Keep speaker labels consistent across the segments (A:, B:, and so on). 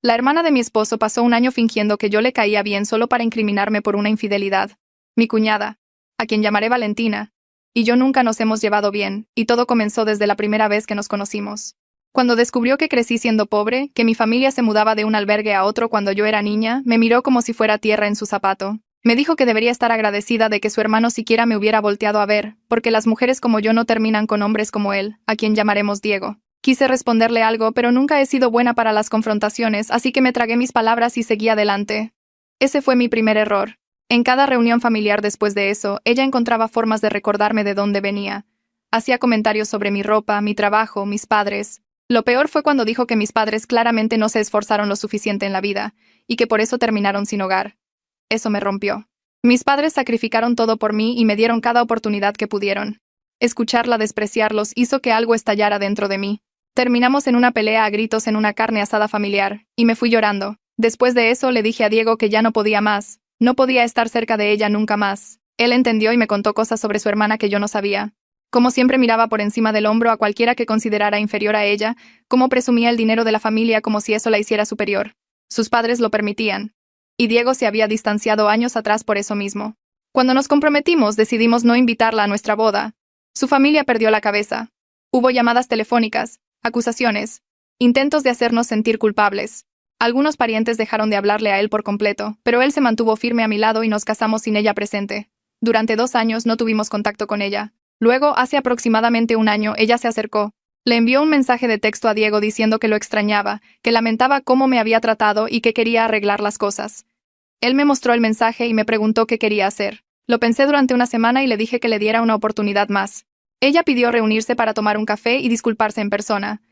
A: La hermana de mi esposo pasó un año fingiendo que yo le caía bien solo para incriminarme por una infidelidad. Mi cuñada, a quien llamaré Valentina, y yo nunca nos hemos llevado bien, y todo comenzó desde la primera vez que nos conocimos. Cuando descubrió que crecí siendo pobre, que mi familia se mudaba de un albergue a otro cuando yo era niña, me miró como si fuera tierra en su zapato. Me dijo que debería estar agradecida de que su hermano siquiera me hubiera volteado a ver, porque las mujeres como yo no terminan con hombres como él, a quien llamaremos Diego. Quise responderle algo, pero nunca he sido buena para las confrontaciones, así que me tragué mis palabras y seguí adelante. Ese fue mi primer error. En cada reunión familiar después de eso, ella encontraba formas de recordarme de dónde venía. Hacía comentarios sobre mi ropa, mi trabajo, mis padres. Lo peor fue cuando dijo que mis padres claramente no se esforzaron lo suficiente en la vida, y que por eso terminaron sin hogar. Eso me rompió. Mis padres sacrificaron todo por mí y me dieron cada oportunidad que pudieron. Escucharla despreciarlos hizo que algo estallara dentro de mí. Terminamos en una pelea a gritos en una carne asada familiar, y me fui llorando. Después de eso le dije a Diego que ya no podía más. No podía estar cerca de ella nunca más. Él entendió y me contó cosas sobre su hermana que yo no sabía. Como siempre miraba por encima del hombro a cualquiera que considerara inferior a ella, cómo presumía el dinero de la familia como si eso la hiciera superior. Sus padres lo permitían. Y Diego se había distanciado años atrás por eso mismo. Cuando nos comprometimos, decidimos no invitarla a nuestra boda. Su familia perdió la cabeza. Hubo llamadas telefónicas, acusaciones, intentos de hacernos sentir culpables. Algunos parientes dejaron de hablarle a él por completo, pero él se mantuvo firme a mi lado y nos casamos sin ella presente. Durante 2 años no tuvimos contacto con ella. Luego, hace aproximadamente un año, ella se acercó. Le envió un mensaje de texto a Diego diciendo que lo extrañaba, que lamentaba cómo me había tratado y que quería arreglar las cosas. Él me mostró el mensaje y me preguntó qué quería hacer. Lo pensé durante una semana y le dije que le diera una oportunidad más. Ella pidió reunirse para tomar un café y disculparse en persona.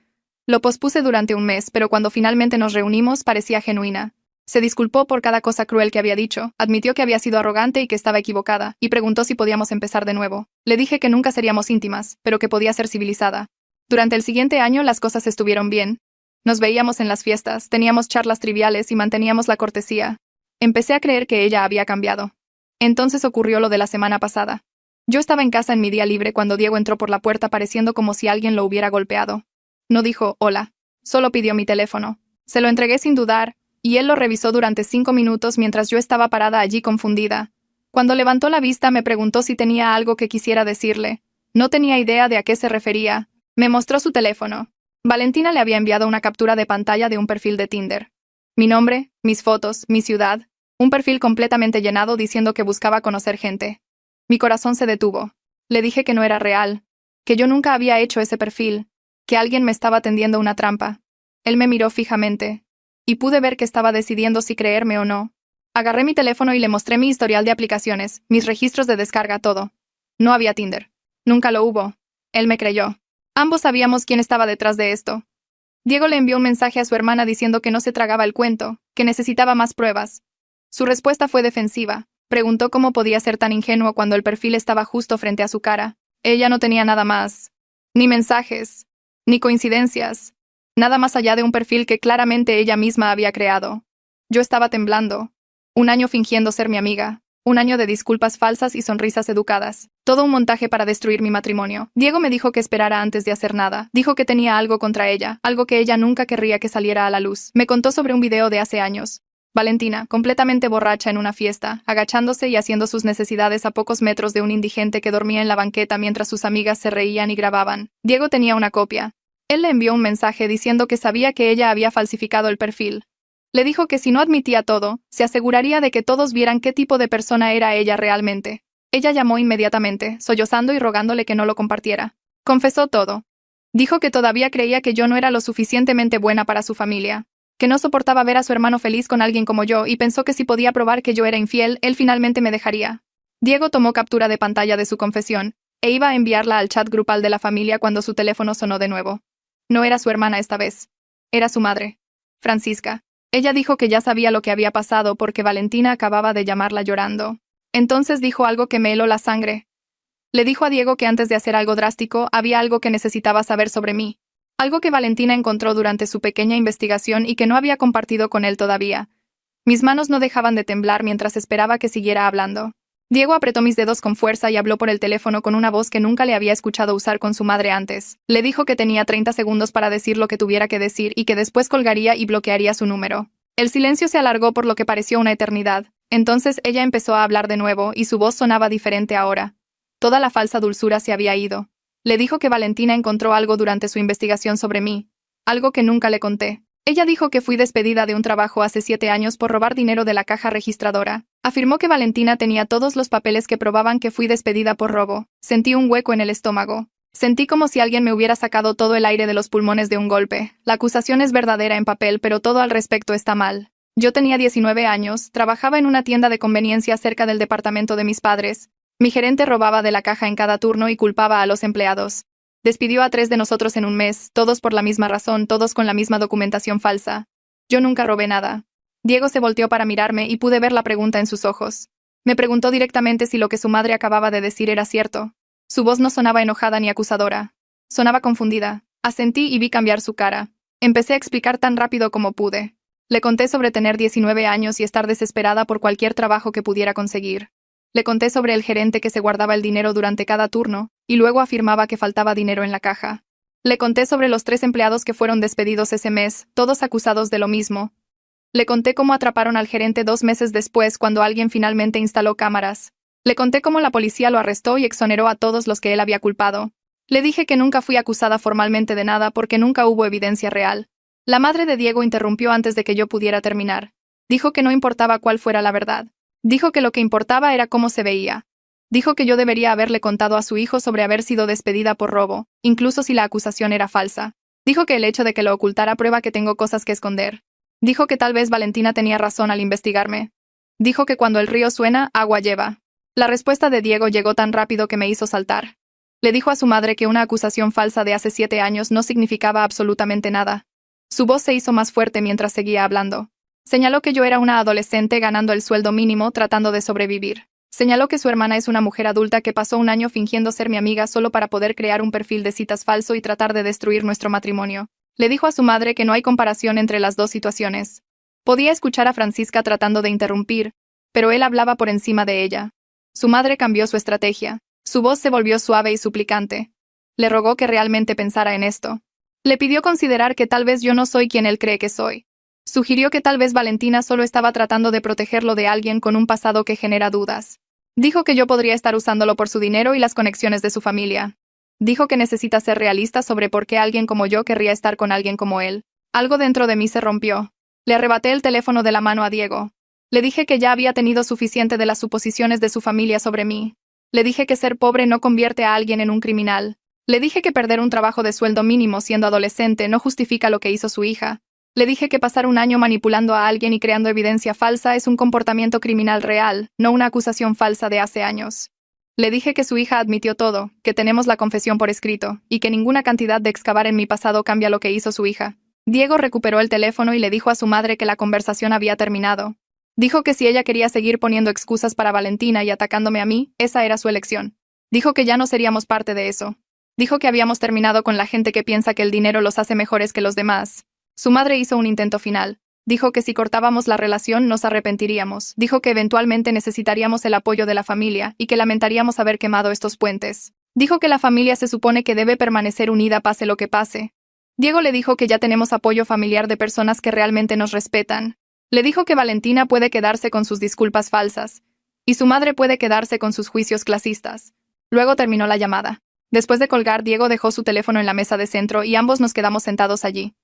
A: Lo pospuse durante un mes, pero cuando finalmente nos reunimos parecía genuina. Se disculpó por cada cosa cruel que había dicho, admitió que había sido arrogante y que estaba equivocada, y preguntó si podíamos empezar de nuevo. Le dije que nunca seríamos íntimas, pero que podía ser civilizada. Durante el siguiente año las cosas estuvieron bien. Nos veíamos en las fiestas, teníamos charlas triviales y manteníamos la cortesía. Empecé a creer que ella había cambiado. Entonces ocurrió lo de la semana pasada. Yo estaba en casa en mi día libre cuando Diego entró por la puerta pareciendo como si alguien lo hubiera golpeado. No dijo hola, solo pidió mi teléfono. Se lo entregué sin dudar, y él lo revisó durante 5 minutos mientras yo estaba parada allí confundida. Cuando levantó la vista me preguntó si tenía algo que quisiera decirle. No tenía idea de a qué se refería. Me mostró su teléfono. Valentina le había enviado una captura de pantalla de un perfil de Tinder. Mi nombre, mis fotos, mi ciudad, un perfil completamente llenado diciendo que buscaba conocer gente. Mi corazón se detuvo. Le dije que no era real, que yo nunca había hecho ese perfil, que alguien me estaba tendiendo una trampa. Él me miró fijamente, y pude ver que estaba decidiendo si creerme o no. Agarré mi teléfono y le mostré mi historial de aplicaciones, mis registros de descarga, todo. No había Tinder. Nunca lo hubo. Él me creyó. Ambos sabíamos quién estaba detrás de esto. Diego le envió un mensaje a su hermana diciendo que no se tragaba el cuento, que necesitaba más pruebas. Su respuesta fue defensiva. Preguntó cómo podía ser tan ingenuo cuando el perfil estaba justo frente a su cara. Ella no tenía nada más. Ni mensajes. Ni coincidencias. Nada más allá de un perfil que claramente ella misma había creado. Yo estaba temblando. Un año fingiendo ser mi amiga. Un año de disculpas falsas y sonrisas educadas. Todo un montaje para destruir mi matrimonio. Diego me dijo que esperara antes de hacer nada. Dijo que tenía algo contra ella, algo que ella nunca querría que saliera a la luz. Me contó sobre un video de hace años. Valentina, completamente borracha en una fiesta, agachándose y haciendo sus necesidades a pocos metros de un indigente que dormía en la banqueta mientras sus amigas se reían y grababan. Diego tenía una copia. Él le envió un mensaje diciendo que sabía que ella había falsificado el perfil. Le dijo que si no admitía todo, se aseguraría de que todos vieran qué tipo de persona era ella realmente. Ella llamó inmediatamente, sollozando y rogándole que no lo compartiera. Confesó todo. Dijo que todavía creía que yo no era lo suficientemente buena para su familia, que no soportaba ver a su hermano feliz con alguien como yo y pensó que si podía probar que yo era infiel, él finalmente me dejaría. Diego tomó captura de pantalla de su confesión, e iba a enviarla al chat grupal de la familia cuando su teléfono sonó de nuevo. No era su hermana esta vez. Era su madre, Francisca. Ella dijo que ya sabía lo que había pasado porque Valentina acababa de llamarla llorando. Entonces dijo algo que me heló la sangre. Le dijo a Diego que antes de hacer algo drástico había algo que necesitaba saber sobre mí. Algo que Valentina encontró durante su pequeña investigación y que no había compartido con él todavía. Mis manos no dejaban de temblar mientras esperaba que siguiera hablando. Diego apretó mis dedos con fuerza y habló por el teléfono con una voz que nunca le había escuchado usar con su madre antes. Le dijo que tenía 30 segundos para decir lo que tuviera que decir y que después colgaría y bloquearía su número. El silencio se alargó por lo que pareció una eternidad. Entonces ella empezó a hablar de nuevo y su voz sonaba diferente ahora. Toda la falsa dulzura se había ido. Le dijo que Valentina encontró algo durante su investigación sobre mí. Algo que nunca le conté. Ella dijo que fui despedida de un trabajo hace 7 años por robar dinero de la caja registradora. Afirmó que Valentina tenía todos los papeles que probaban que fui despedida por robo. Sentí un hueco en el estómago. Sentí como si alguien me hubiera sacado todo el aire de los pulmones de un golpe. La acusación es verdadera en papel, pero todo al respecto está mal. Yo tenía 19 años, trabajaba en una tienda de conveniencia cerca del departamento de mis padres. Mi gerente robaba de la caja en cada turno y culpaba a los empleados. Despidió a 3 de nosotros en un mes, todos por la misma razón, todos con la misma documentación falsa. Yo nunca robé nada. Diego se volteó para mirarme y pude ver la pregunta en sus ojos. Me preguntó directamente si lo que su madre acababa de decir era cierto. Su voz no sonaba enojada ni acusadora. Sonaba confundida. Asentí y vi cambiar su cara. Empecé a explicar tan rápido como pude. Le conté sobre tener 19 años y estar desesperada por cualquier trabajo que pudiera conseguir. Le conté sobre el gerente que se guardaba el dinero durante cada turno, y luego afirmaba que faltaba dinero en la caja. Le conté sobre los 3 empleados que fueron despedidos ese mes, todos acusados de lo mismo. Le conté cómo atraparon al gerente 2 meses después cuando alguien finalmente instaló cámaras. Le conté cómo la policía lo arrestó y exoneró a todos los que él había culpado. Le dije que nunca fui acusada formalmente de nada porque nunca hubo evidencia real. La madre de Diego interrumpió antes de que yo pudiera terminar. Dijo que no importaba cuál fuera la verdad. Dijo que lo que importaba era cómo se veía. Dijo que yo debería haberle contado a su hijo sobre haber sido despedida por robo, incluso si la acusación era falsa. Dijo que el hecho de que lo ocultara prueba que tengo cosas que esconder. Dijo que tal vez Valentina tenía razón al investigarme. Dijo que cuando el río suena, agua lleva. La respuesta de Diego llegó tan rápido que me hizo saltar. Le dijo a su madre que una acusación falsa de hace 7 años no significaba absolutamente nada. Su voz se hizo más fuerte mientras seguía hablando. Señaló que yo era una adolescente ganando el sueldo mínimo tratando de sobrevivir. Señaló que su hermana es una mujer adulta que pasó un año fingiendo ser mi amiga solo para poder crear un perfil de citas falso y tratar de destruir nuestro matrimonio. Le dijo a su madre que no hay comparación entre las dos situaciones. Podía escuchar a Francisca tratando de interrumpir, pero él hablaba por encima de ella. Su madre cambió su estrategia. Su voz se volvió suave y suplicante. Le rogó que realmente pensara en esto. Le pidió considerar que tal vez yo no soy quien él cree que soy. Sugirió que tal vez Valentina solo estaba tratando de protegerlo de alguien con un pasado que genera dudas. Dijo que yo podría estar usándolo por su dinero y las conexiones de su familia. Dijo que necesita ser realista sobre por qué alguien como yo querría estar con alguien como él. Algo dentro de mí se rompió. Le arrebaté el teléfono de la mano a Diego. Le dije que ya había tenido suficiente de las suposiciones de su familia sobre mí. Le dije que ser pobre no convierte a alguien en un criminal. Le dije que perder un trabajo de sueldo mínimo siendo adolescente no justifica lo que hizo su hija. Le dije que pasar un año manipulando a alguien y creando evidencia falsa es un comportamiento criminal real, no una acusación falsa de hace años. Le dije que su hija admitió todo, que tenemos la confesión por escrito, y que ninguna cantidad de excavar en mi pasado cambia lo que hizo su hija. Diego recuperó el teléfono y le dijo a su madre que la conversación había terminado. Dijo que si ella quería seguir poniendo excusas para Valentina y atacándome a mí, esa era su elección. Dijo que ya no seríamos parte de eso. Dijo que habíamos terminado con la gente que piensa que el dinero los hace mejores que los demás. Su madre hizo un intento final. Dijo que si cortábamos la relación nos arrepentiríamos. Dijo que eventualmente necesitaríamos el apoyo de la familia y que lamentaríamos haber quemado estos puentes. Dijo que la familia se supone que debe permanecer unida pase lo que pase. Diego le dijo que ya tenemos apoyo familiar de personas que realmente nos respetan. Le dijo que Valentina puede quedarse con sus disculpas falsas y su madre puede quedarse con sus juicios clasistas. Luego terminó la llamada. Después de colgar, Diego dejó su teléfono en la mesa de centro y ambos nos quedamos sentados allí.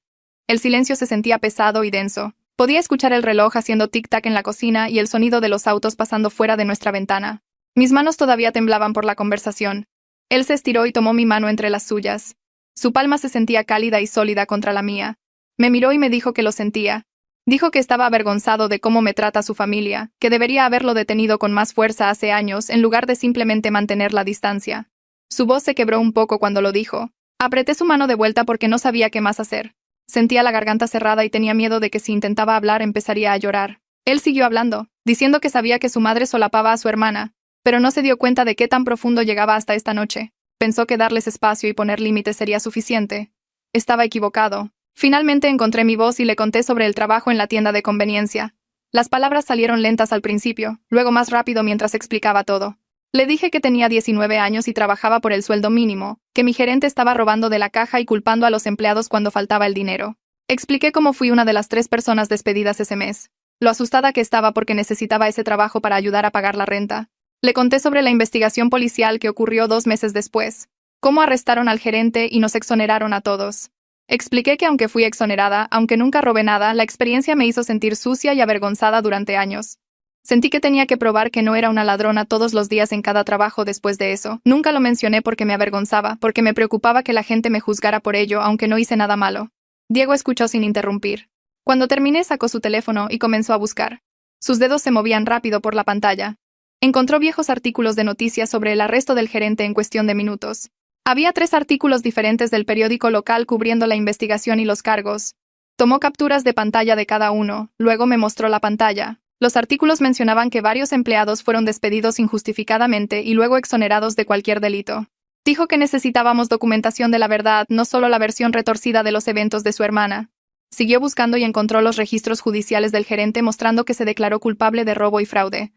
A: El silencio se sentía pesado y denso. Podía escuchar el reloj haciendo tic-tac en la cocina y el sonido de los autos pasando fuera de nuestra ventana. Mis manos todavía temblaban por la conversación. Él se estiró y tomó mi mano entre las suyas. Su palma se sentía cálida y sólida contra la mía. Me miró y me dijo que lo sentía. Dijo que estaba avergonzado de cómo me trata su familia, que debería haberlo detenido con más fuerza hace años en lugar de simplemente mantener la distancia. Su voz se quebró un poco cuando lo dijo. Apreté su mano de vuelta porque no sabía qué más hacer. Sentía la garganta cerrada y tenía miedo de que si intentaba hablar empezaría a llorar. Él siguió hablando, diciendo que sabía que su madre solapaba a su hermana, pero no se dio cuenta de qué tan profundo llegaba hasta esta noche. Pensó que darles espacio y poner límites sería suficiente. Estaba equivocado. Finalmente encontré mi voz y le conté sobre el trabajo en la tienda de conveniencia. Las palabras salieron lentas al principio, luego más rápido mientras explicaba todo. Le dije que tenía 19 años y trabajaba por el sueldo mínimo, que mi gerente estaba robando de la caja y culpando a los empleados cuando faltaba el dinero. Expliqué cómo fui una de las 3 personas despedidas ese mes, lo asustada que estaba porque necesitaba ese trabajo para ayudar a pagar la renta. Le conté sobre la investigación policial que ocurrió 2 meses después, cómo arrestaron al gerente y nos exoneraron a todos. Expliqué que aunque fui exonerada, aunque nunca robé nada, la experiencia me hizo sentir sucia y avergonzada durante años. Sentí que tenía que probar que no era una ladrona todos los días en cada trabajo después de eso. Nunca lo mencioné porque me avergonzaba, porque me preocupaba que la gente me juzgara por ello, aunque no hice nada malo. Diego escuchó sin interrumpir. Cuando terminé sacó su teléfono y comenzó a buscar. Sus dedos se movían rápido por la pantalla. Encontró viejos artículos de noticias sobre el arresto del gerente en cuestión de minutos. Había 3 artículos diferentes del periódico local cubriendo la investigación y los cargos. Tomó capturas de pantalla de cada uno, luego me mostró la pantalla. Los artículos mencionaban que varios empleados fueron despedidos injustificadamente y luego exonerados de cualquier delito. Dijo que necesitábamos documentación de la verdad, no solo la versión retorcida de los eventos de su hermana. Siguió buscando y encontró los registros judiciales del gerente mostrando que se declaró culpable de robo y fraude.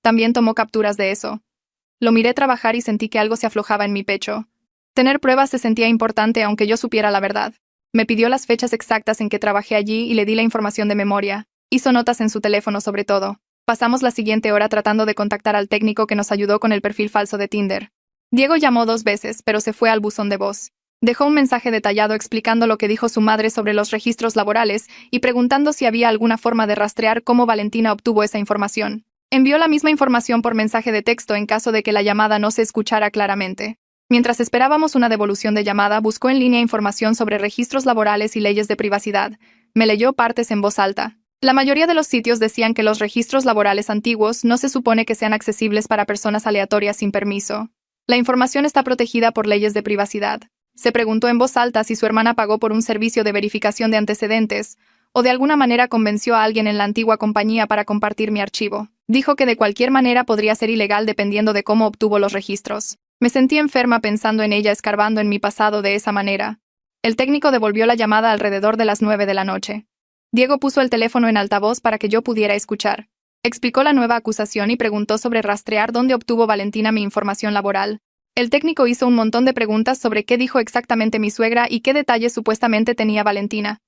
A: También tomó capturas de eso. Lo miré trabajar y sentí que algo se aflojaba en mi pecho. Tener pruebas se sentía importante aunque yo supiera la verdad. Me pidió las fechas exactas en que trabajé allí y le di la información de memoria. Hizo notas en su teléfono sobre todo. Pasamos la siguiente hora tratando de contactar al técnico que nos ayudó con el perfil falso de Tinder. Diego llamó 2 veces, pero se fue al buzón de voz. Dejó un mensaje detallado explicando lo que dijo su madre sobre los registros laborales y preguntando si había alguna forma de rastrear cómo Valentina obtuvo esa información. Envió la misma información por mensaje de texto en caso de que la llamada no se escuchara claramente. Mientras esperábamos una devolución de llamada, buscó en línea información sobre registros laborales y leyes de privacidad. Me leyó partes en voz alta. La mayoría de los sitios decían que los registros laborales antiguos no se supone que sean accesibles para personas aleatorias sin permiso. La información está protegida por leyes de privacidad. Se preguntó en voz alta si su hermana pagó por un servicio de verificación de antecedentes, o de alguna manera convenció a alguien en la antigua compañía para compartir mi archivo. Dijo que de cualquier manera podría ser ilegal dependiendo de cómo obtuvo los registros. Me sentí enferma pensando en ella escarbando en mi pasado de esa manera. El técnico devolvió la llamada alrededor de las 9 de la noche. Diego puso el teléfono en altavoz para que yo pudiera escuchar. Explicó la nueva acusación y preguntó sobre rastrear dónde obtuvo Valentina mi información laboral. El técnico hizo un montón de preguntas sobre qué dijo exactamente mi suegra y qué detalles supuestamente tenía Valentina.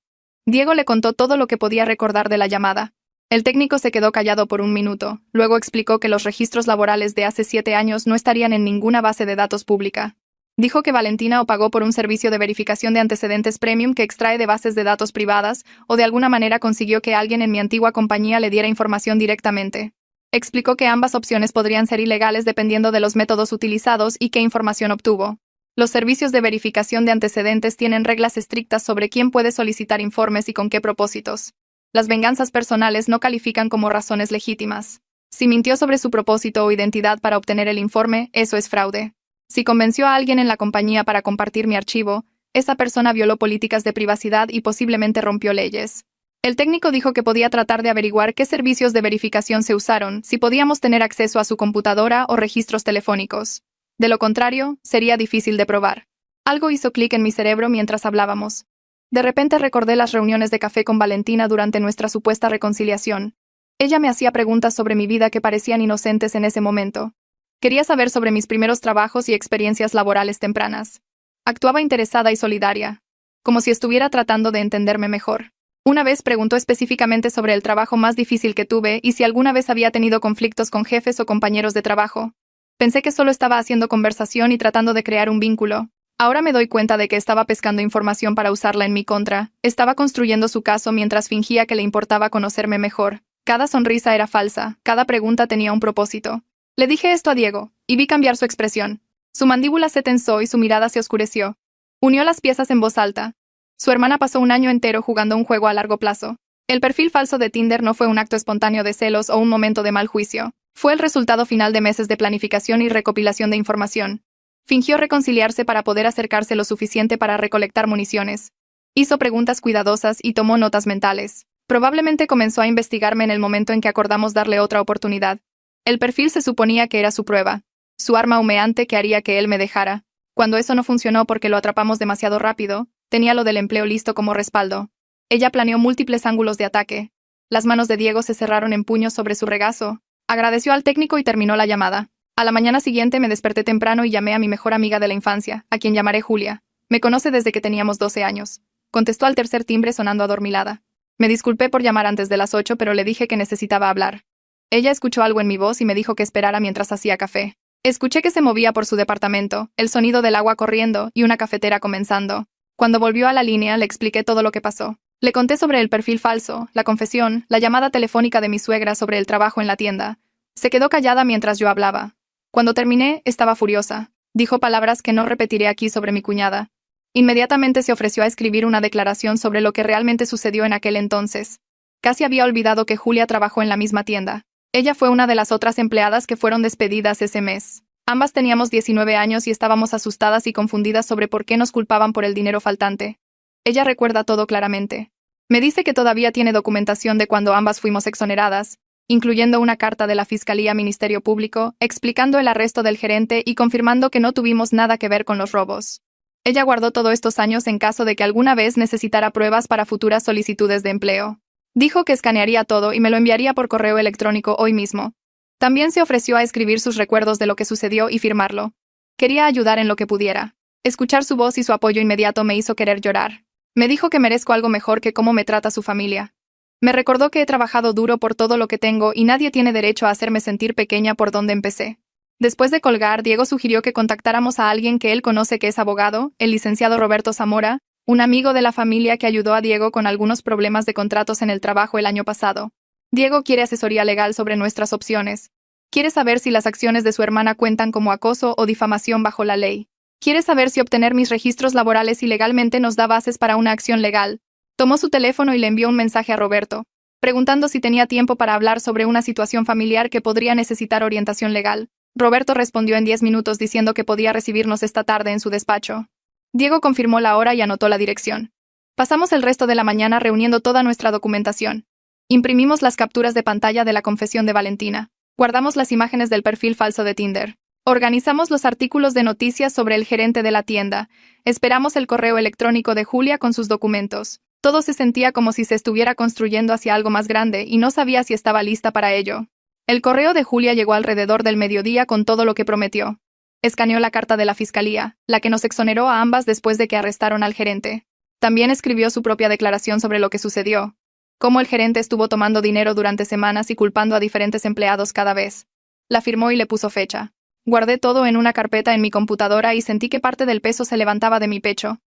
A: Diego le contó todo lo que podía recordar de la llamada. El técnico se quedó callado por un minuto, luego explicó que los registros laborales de hace 7 años no estarían en ninguna base de datos pública. Dijo que Valentina o pagó por un servicio de verificación de antecedentes premium que extrae de bases de datos privadas, o de alguna manera consiguió que alguien en mi antigua compañía le diera información directamente. Explicó que ambas opciones podrían ser ilegales dependiendo de los métodos utilizados y qué información obtuvo. Los servicios de verificación de antecedentes tienen reglas estrictas sobre quién puede solicitar informes y con qué propósitos. Las venganzas personales no califican como razones legítimas. Si mintió sobre su propósito o identidad para obtener el informe, eso es fraude. Si convenció a alguien en la compañía para compartir mi archivo, esa persona violó políticas de privacidad y posiblemente rompió leyes. El técnico dijo que podía tratar de averiguar qué servicios de verificación se usaron, si podíamos tener acceso a su computadora o registros telefónicos. De lo contrario, sería difícil de probar. Algo hizo clic en mi cerebro mientras hablábamos. De repente recordé las reuniones de café con Valentina durante nuestra supuesta reconciliación. Ella me hacía preguntas sobre mi vida que parecían inocentes en ese momento. Quería saber sobre mis primeros trabajos y experiencias laborales tempranas. Actuaba interesada y solidaria, como si estuviera tratando de entenderme mejor. Una vez preguntó específicamente sobre el trabajo más difícil que tuve y si alguna vez había tenido conflictos con jefes o compañeros de trabajo. Pensé que solo estaba haciendo conversación y tratando de crear un vínculo. Ahora me doy cuenta de que estaba pescando información para usarla en mi contra. Estaba construyendo su caso mientras fingía que le importaba conocerme mejor. Cada sonrisa era falsa, cada pregunta tenía un propósito. Le dije esto a Diego, y vi cambiar su expresión. Su mandíbula se tensó y su mirada se oscureció. Unió las piezas en voz alta. Su hermana pasó un año entero jugando un juego a largo plazo. El perfil falso de Tinder no fue un acto espontáneo de celos o un momento de mal juicio. Fue el resultado final de meses de planificación y recopilación de información. Fingió reconciliarse para poder acercarse lo suficiente para recolectar municiones. Hizo preguntas cuidadosas y tomó notas mentales. Probablemente comenzó a investigarme en el momento en que acordamos darle otra oportunidad. El perfil se suponía que era su prueba, su arma humeante que haría que él me dejara. Cuando eso no funcionó porque lo atrapamos demasiado rápido, tenía lo del empleo listo como respaldo. Ella planeó múltiples ángulos de ataque. Las manos de Diego se cerraron en puños sobre su regazo. Agradeció al técnico y terminó la llamada. A la mañana siguiente me desperté temprano y llamé a mi mejor amiga de la infancia, a quien llamaré Julia. Me conoce desde que teníamos 12 años. Contestó al tercer timbre sonando adormilada. Me disculpé por llamar antes de las 8, pero le dije que necesitaba hablar. Ella escuchó algo en mi voz y me dijo que esperara mientras hacía café. Escuché que se movía por su departamento, el sonido del agua corriendo y una cafetera comenzando. Cuando volvió a la línea, le expliqué todo lo que pasó. Le conté sobre el perfil falso, la confesión, la llamada telefónica de mi suegra sobre el trabajo en la tienda. Se quedó callada mientras yo hablaba. Cuando terminé, estaba furiosa. Dijo palabras que no repetiré aquí sobre mi cuñada. Inmediatamente se ofreció a escribir una declaración sobre lo que realmente sucedió en aquel entonces. Casi había olvidado que Julia trabajó en la misma tienda. Ella fue una de las otras empleadas que fueron despedidas ese mes. Ambas teníamos 19 años y estábamos asustadas y confundidas sobre por qué nos culpaban por el dinero faltante. Ella recuerda todo claramente. Me dice que todavía tiene documentación de cuando ambas fuimos exoneradas, incluyendo una carta de la Fiscalía Ministerio Público, explicando el arresto del gerente y confirmando que no tuvimos nada que ver con los robos. Ella guardó todos estos años en caso de que alguna vez necesitara pruebas para futuras solicitudes de empleo. Dijo que escanearía todo y me lo enviaría por correo electrónico hoy mismo. También se ofreció a escribir sus recuerdos de lo que sucedió y firmarlo. Quería ayudar en lo que pudiera. Escuchar su voz y su apoyo inmediato me hizo querer llorar. Me dijo que merezco algo mejor que cómo me trata su familia. Me recordó que he trabajado duro por todo lo que tengo y nadie tiene derecho a hacerme sentir pequeña por donde empecé. Después de colgar, Diego sugirió que contactáramos a alguien que él conoce que es abogado, el licenciado Roberto Zamora, un amigo de la familia que ayudó a Diego con algunos problemas de contratos en el trabajo el año pasado. Diego quiere asesoría legal sobre nuestras opciones. Quiere saber si las acciones de su hermana cuentan como acoso o difamación bajo la ley. Quiere saber si obtener mis registros laborales ilegalmente nos da bases para una acción legal. Tomó su teléfono y le envió un mensaje a Roberto, preguntando si tenía tiempo para hablar sobre una situación familiar que podría necesitar orientación legal. Roberto respondió en 10 minutos diciendo que podía recibirnos esta tarde en su despacho. Diego confirmó la hora y anotó la dirección. Pasamos el resto de la mañana reuniendo toda nuestra documentación. Imprimimos las capturas de pantalla de la confesión de Valentina. Guardamos las imágenes del perfil falso de Tinder. Organizamos los artículos de noticias sobre el gerente de la tienda. Esperamos el correo electrónico de Julia con sus documentos. Todo se sentía como si se estuviera construyendo hacia algo más grande y no sabía si estaba lista para ello. El correo de Julia llegó alrededor del mediodía con todo lo que prometió. Escaneó la carta de la fiscalía, la que nos exoneró a ambas después de que arrestaron al gerente. También escribió su propia declaración sobre lo que sucedió. Cómo el gerente estuvo tomando dinero durante semanas y culpando a diferentes empleados cada vez. La firmó y le puso fecha. Guardé todo en una carpeta en mi computadora y sentí que parte del peso se levantaba de mi pecho.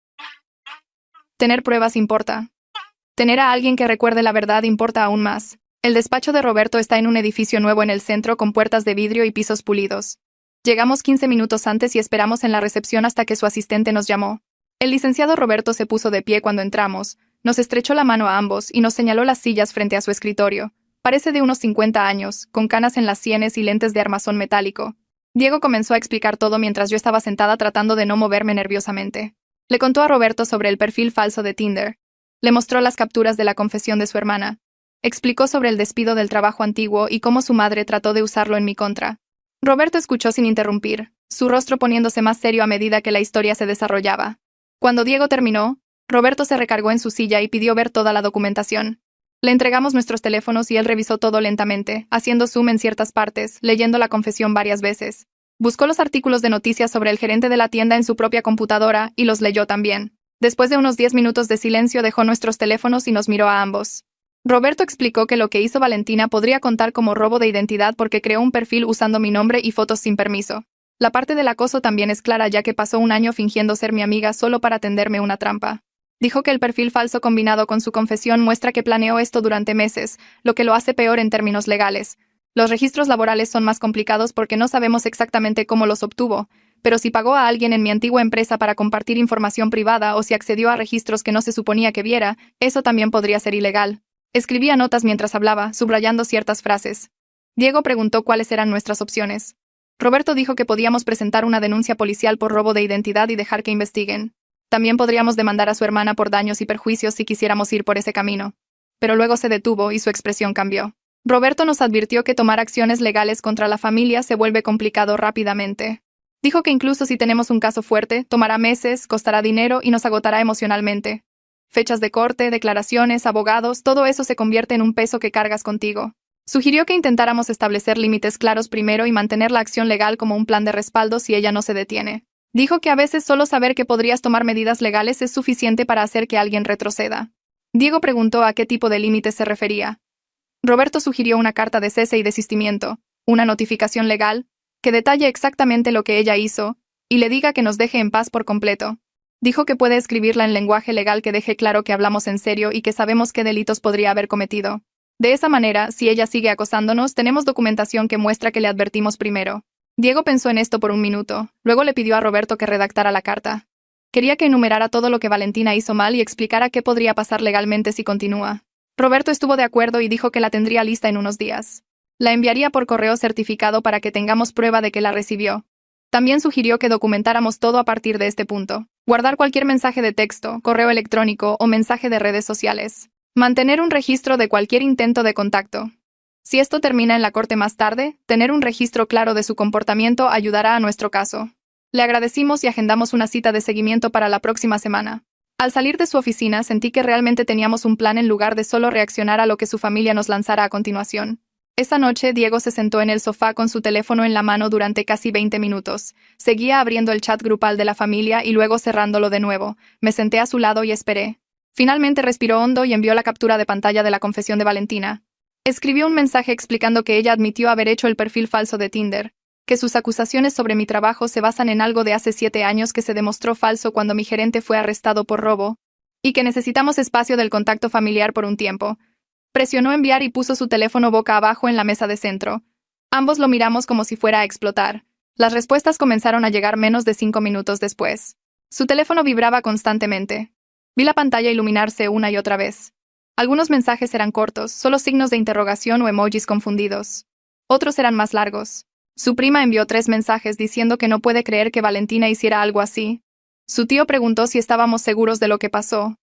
A: Tener pruebas importa. Tener a alguien que recuerde la verdad importa aún más. El despacho de Roberto está en un edificio nuevo en el centro con puertas de vidrio y pisos pulidos. Llegamos 15 minutos antes y esperamos en la recepción hasta que su asistente nos llamó. El licenciado Roberto se puso de pie cuando entramos, nos estrechó la mano a ambos y nos señaló las sillas frente a su escritorio. Parece de unos 50 años, con canas en las sienes y lentes de armazón metálico. Diego comenzó a explicar todo mientras yo estaba sentada tratando de no moverme nerviosamente. Le contó a Roberto sobre el perfil falso de Tinder. Le mostró las capturas de la confesión de su hermana. Explicó sobre el despido del trabajo antiguo y cómo su madre trató de usarlo en mi contra. Roberto escuchó sin interrumpir, su rostro poniéndose más serio a medida que la historia se desarrollaba. Cuando Diego terminó, Roberto se recargó en su silla y pidió ver toda la documentación. Le entregamos nuestros teléfonos y él revisó todo lentamente, haciendo zoom en ciertas partes, leyendo la confesión varias veces. Buscó los artículos de noticias sobre el gerente de la tienda en su propia computadora y los leyó también. Después de unos 10 minutos de silencio dejó nuestros teléfonos y nos miró a ambos. Roberto explicó que lo que hizo Valentina podría contar como robo de identidad porque creó un perfil usando mi nombre y fotos sin permiso. La parte del acoso también es clara ya que pasó un año fingiendo ser mi amiga solo para tenderme una trampa. Dijo que el perfil falso combinado con su confesión muestra que planeó esto durante meses, lo que lo hace peor en términos legales. Los registros laborales son más complicados porque no sabemos exactamente cómo los obtuvo, pero si pagó a alguien en mi antigua empresa para compartir información privada o si accedió a registros que no se suponía que viera, eso también podría ser ilegal. Escribía notas mientras hablaba, subrayando ciertas frases. Diego preguntó cuáles eran nuestras opciones. Roberto dijo que podíamos presentar una denuncia policial por robo de identidad y dejar que investiguen. También podríamos demandar a su hermana por daños y perjuicios si quisiéramos ir por ese camino. Pero luego se detuvo y su expresión cambió. Roberto nos advirtió que tomar acciones legales contra la familia se vuelve complicado rápidamente. Dijo que incluso si tenemos un caso fuerte, tomará meses, costará dinero y nos agotará emocionalmente. Fechas de corte, declaraciones, abogados, todo eso se convierte en un peso que cargas contigo. Sugirió que intentáramos establecer límites claros primero y mantener la acción legal como un plan de respaldo si ella no se detiene. Dijo que a veces solo saber que podrías tomar medidas legales es suficiente para hacer que alguien retroceda. Diego preguntó a qué tipo de límites se refería. Roberto sugirió una carta de cese y desistimiento, una notificación legal, que detalle exactamente lo que ella hizo, y le diga que nos deje en paz por completo. Dijo que puede escribirla en lenguaje legal que deje claro que hablamos en serio y que sabemos qué delitos podría haber cometido. De esa manera, si ella sigue acosándonos, tenemos documentación que muestra que le advertimos primero. Diego pensó en esto por un minuto, luego le pidió a Roberto que redactara la carta. Quería que enumerara todo lo que Valentina hizo mal y explicara qué podría pasar legalmente si continúa. Roberto estuvo de acuerdo y dijo que la tendría lista en unos días. La enviaría por correo certificado para que tengamos prueba de que la recibió. También sugirió que documentáramos todo a partir de este punto. Guardar cualquier mensaje de texto, correo electrónico o mensaje de redes sociales. Mantener un registro de cualquier intento de contacto. Si esto termina en la corte más tarde, tener un registro claro de su comportamiento ayudará a nuestro caso. Le agradecimos y agendamos una cita de seguimiento para la próxima semana. Al salir de su oficina sentí que realmente teníamos un plan en lugar de solo reaccionar a lo que su familia nos lanzara a continuación. Esa noche, Diego se sentó en el sofá con su teléfono en la mano durante casi 20 minutos. Seguía abriendo el chat grupal de la familia y luego cerrándolo de nuevo. Me senté a su lado y esperé. Finalmente respiró hondo y envió la captura de pantalla de la confesión de Valentina. Escribió un mensaje explicando que ella admitió haber hecho el perfil falso de Tinder, que sus acusaciones sobre mi trabajo se basan en algo de hace 7 años que se demostró falso cuando mi gerente fue arrestado por robo, y que necesitamos espacio del contacto familiar por un tiempo. Presionó enviar y puso su teléfono boca abajo en la mesa de centro. Ambos lo miramos como si fuera a explotar. Las respuestas comenzaron a llegar menos de 5 minutos después. Su teléfono vibraba constantemente. Vi la pantalla iluminarse una y otra vez. Algunos mensajes eran cortos, solo signos de interrogación o emojis confundidos. Otros eran más largos. Su prima envió 3 mensajes diciendo que no puede creer que Valentina hiciera algo así. Su tío preguntó si estábamos seguros de lo que pasó.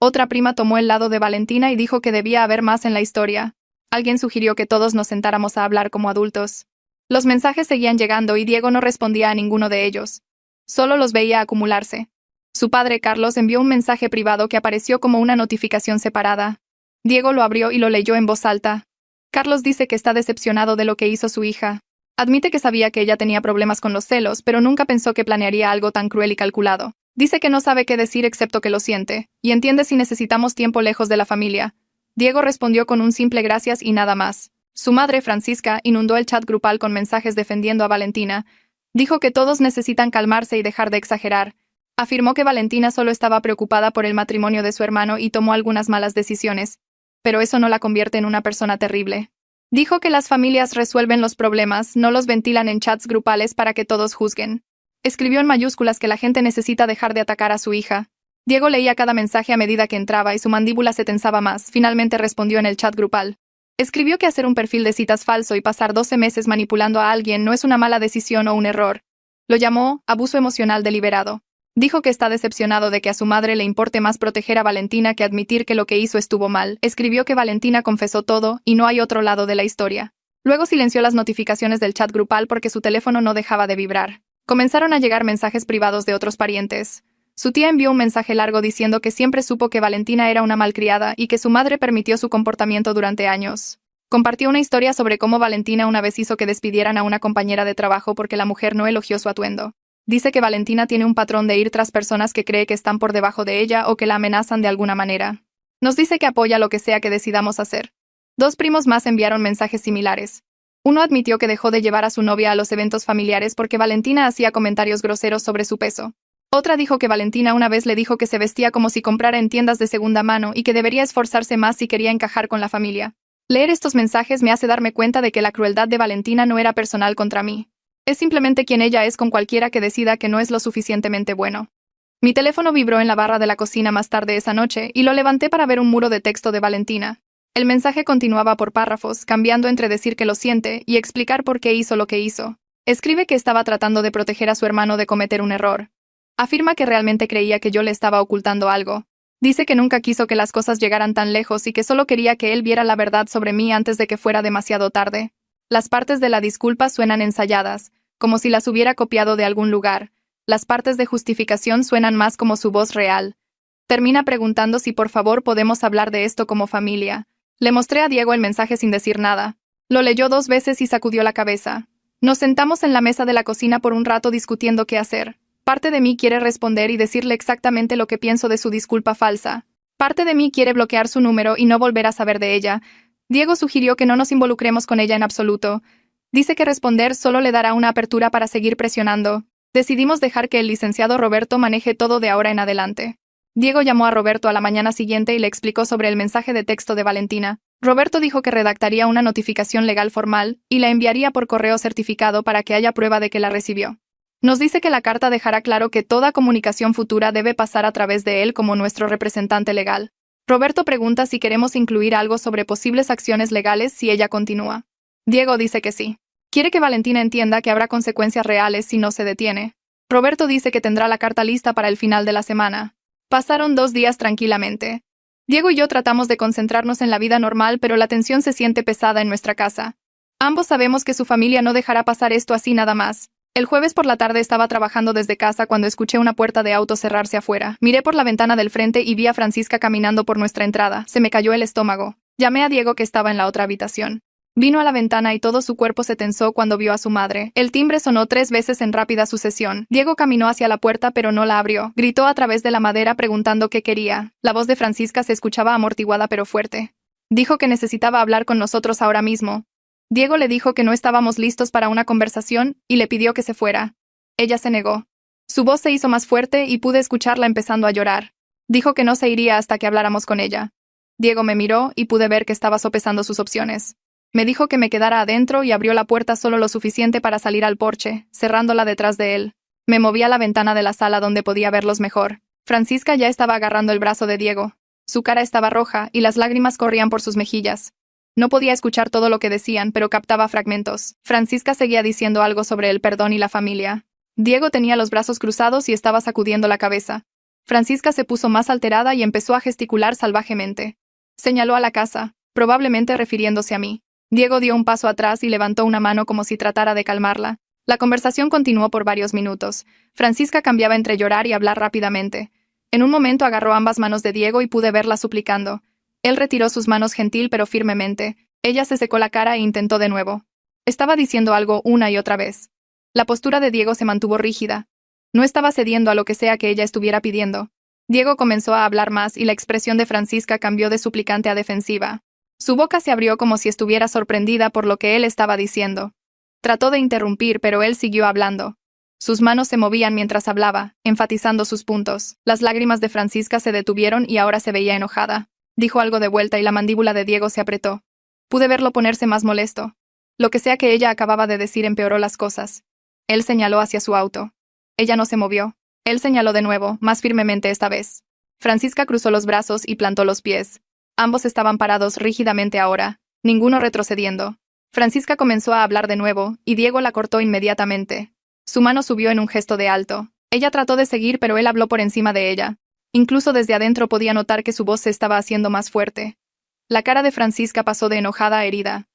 A: Otra prima tomó el lado de Valentina y dijo que debía haber más en la historia. Alguien sugirió que todos nos sentáramos a hablar como adultos. Los mensajes seguían llegando y Diego no respondía a ninguno de ellos. Solo los veía acumularse. Su padre, Carlos, envió un mensaje privado que apareció como una notificación separada. Diego lo abrió y lo leyó en voz alta. Carlos dice que está decepcionado de lo que hizo su hija. Admite que sabía que ella tenía problemas con los celos, pero nunca pensó que planearía algo tan cruel y calculado. Dice que no sabe qué decir excepto que lo siente, y entiende si necesitamos tiempo lejos de la familia. Diego respondió con un simple gracias y nada más. Su madre, Francisca, inundó el chat grupal con mensajes defendiendo a Valentina. Dijo que todos necesitan calmarse y dejar de exagerar. Afirmó que Valentina solo estaba preocupada por el matrimonio de su hermano y tomó algunas malas decisiones, pero eso no la convierte en una persona terrible. Dijo que las familias resuelven los problemas, no los ventilan en chats grupales para que todos juzguen. Escribió en mayúsculas que la gente necesita dejar de atacar a su hija. Diego leía cada mensaje a medida que entraba y su mandíbula se tensaba más. Finalmente respondió en el chat grupal. Escribió que hacer un perfil de citas falso y pasar 12 meses manipulando a alguien no es una mala decisión o un error. Lo llamó abuso emocional deliberado. Dijo que está decepcionado de que a su madre le importe más proteger a Valentina que admitir que lo que hizo estuvo mal. Escribió que Valentina confesó todo y no hay otro lado de la historia. Luego silenció las notificaciones del chat grupal porque su teléfono no dejaba de vibrar. Comenzaron a llegar mensajes privados de otros parientes. Su tía envió un mensaje largo diciendo que siempre supo que Valentina era una malcriada y que su madre permitió su comportamiento durante años. Compartió una historia sobre cómo Valentina una vez hizo que despidieran a una compañera de trabajo porque la mujer no elogió su atuendo. Dice que Valentina tiene un patrón de ir tras personas que cree que están por debajo de ella o que la amenazan de alguna manera. Nos dice que apoya lo que sea que decidamos hacer. 2 primos más enviaron mensajes similares. Uno admitió que dejó de llevar a su novia a los eventos familiares porque Valentina hacía comentarios groseros sobre su peso. Otra dijo que Valentina una vez le dijo que se vestía como si comprara en tiendas de segunda mano y que debería esforzarse más si quería encajar con la familia. Leer estos mensajes me hace darme cuenta de que la crueldad de Valentina no era personal contra mí. Es simplemente quien ella es con cualquiera que decida que no es lo suficientemente bueno. Mi teléfono vibró en la barra de la cocina más tarde esa noche y lo levanté para ver un muro de texto de Valentina. El mensaje continuaba por párrafos, cambiando entre decir que lo siente y explicar por qué hizo lo que hizo. Escribe que estaba tratando de proteger a su hermano de cometer un error. Afirma que realmente creía que yo le estaba ocultando algo. Dice que nunca quiso que las cosas llegaran tan lejos y que solo quería que él viera la verdad sobre mí antes de que fuera demasiado tarde. Las partes de la disculpa suenan ensayadas, como si las hubiera copiado de algún lugar. Las partes de justificación suenan más como su voz real. Termina preguntando si por favor podemos hablar de esto como familia. Le mostré a Diego el mensaje sin decir nada. Lo leyó 2 veces y sacudió la cabeza. Nos sentamos en la mesa de la cocina por un rato discutiendo qué hacer. Parte de mí quiere responder y decirle exactamente lo que pienso de su disculpa falsa. Parte de mí quiere bloquear su número y no volver a saber de ella. Diego sugirió que no nos involucremos con ella en absoluto. Dice que responder solo le dará una apertura para seguir presionando. Decidimos dejar que el licenciado Roberto maneje todo de ahora en adelante. Diego llamó a Roberto a la mañana siguiente y le explicó sobre el mensaje de texto de Valentina. Roberto dijo que redactaría una notificación legal formal y la enviaría por correo certificado para que haya prueba de que la recibió. Nos dice que la carta dejará claro que toda comunicación futura debe pasar a través de él como nuestro representante legal. Roberto pregunta si queremos incluir algo sobre posibles acciones legales si ella continúa. Diego dice que sí. Quiere que Valentina entienda que habrá consecuencias reales si no se detiene. Roberto dice que tendrá la carta lista para el final de la semana. Pasaron 2 días tranquilamente. Diego y yo tratamos de concentrarnos en la vida normal, pero la tensión se siente pesada en nuestra casa. Ambos sabemos que su familia no dejará pasar esto así nada más. El jueves por la tarde estaba trabajando desde casa cuando escuché una puerta de auto cerrarse afuera. Miré por la ventana del frente y vi a Francisca caminando por nuestra entrada. Se me cayó el estómago. Llamé a Diego, que estaba en la otra habitación. Vino a la ventana y todo su cuerpo se tensó cuando vio a su madre. El timbre sonó 3 veces en rápida sucesión. Diego caminó hacia la puerta pero no la abrió. Gritó a través de la madera preguntando qué quería. La voz de Francisca se escuchaba amortiguada pero fuerte. Dijo que necesitaba hablar con nosotros ahora mismo. Diego le dijo que no estábamos listos para una conversación y le pidió que se fuera. Ella se negó. Su voz se hizo más fuerte y pude escucharla empezando a llorar. Dijo que no se iría hasta que habláramos con ella. Diego me miró y pude ver que estaba sopesando sus opciones. Me dijo que me quedara adentro y abrió la puerta solo lo suficiente para salir al porche, cerrándola detrás de él. Me moví a la ventana de la sala donde podía verlos mejor. Francisca ya estaba agarrando el brazo de Diego. Su cara estaba roja y las lágrimas corrían por sus mejillas. No podía escuchar todo lo que decían, pero captaba fragmentos. Francisca seguía diciendo algo sobre el perdón y la familia. Diego tenía los brazos cruzados y estaba sacudiendo la cabeza. Francisca se puso más alterada y empezó a gesticular salvajemente. Señaló a la casa, probablemente refiriéndose a mí. Diego dio un paso atrás y levantó una mano como si tratara de calmarla. La conversación continuó por varios minutos. Francisca cambiaba entre llorar y hablar rápidamente. En un momento agarró ambas manos de Diego y pude verla suplicando. Él retiró sus manos gentil pero firmemente. Ella se secó la cara e intentó de nuevo. Estaba diciendo algo una y otra vez. La postura de Diego se mantuvo rígida. No estaba cediendo a lo que sea que ella estuviera pidiendo. Diego comenzó a hablar más y la expresión de Francisca cambió de suplicante a defensiva. Su boca se abrió como si estuviera sorprendida por lo que él estaba diciendo. Trató de interrumpir, pero él siguió hablando. Sus manos se movían mientras hablaba, enfatizando sus puntos. Las lágrimas de Francisca se detuvieron y ahora se veía enojada. Dijo algo de vuelta y la mandíbula de Diego se apretó. Pude verlo ponerse más molesto. Lo que sea que ella acababa de decir empeoró las cosas. Él señaló hacia su auto. Ella no se movió. Él señaló de nuevo, más firmemente esta vez. Francisca cruzó los brazos y plantó los pies. Ambos estaban parados rígidamente ahora, ninguno retrocediendo. Francisca comenzó a hablar de nuevo, y Diego la cortó inmediatamente. Su mano subió en un gesto de alto. Ella trató de seguir, pero él habló por encima de ella. Incluso desde adentro podía notar que su voz se estaba haciendo más fuerte. La cara de Francisca pasó de enojada a herida.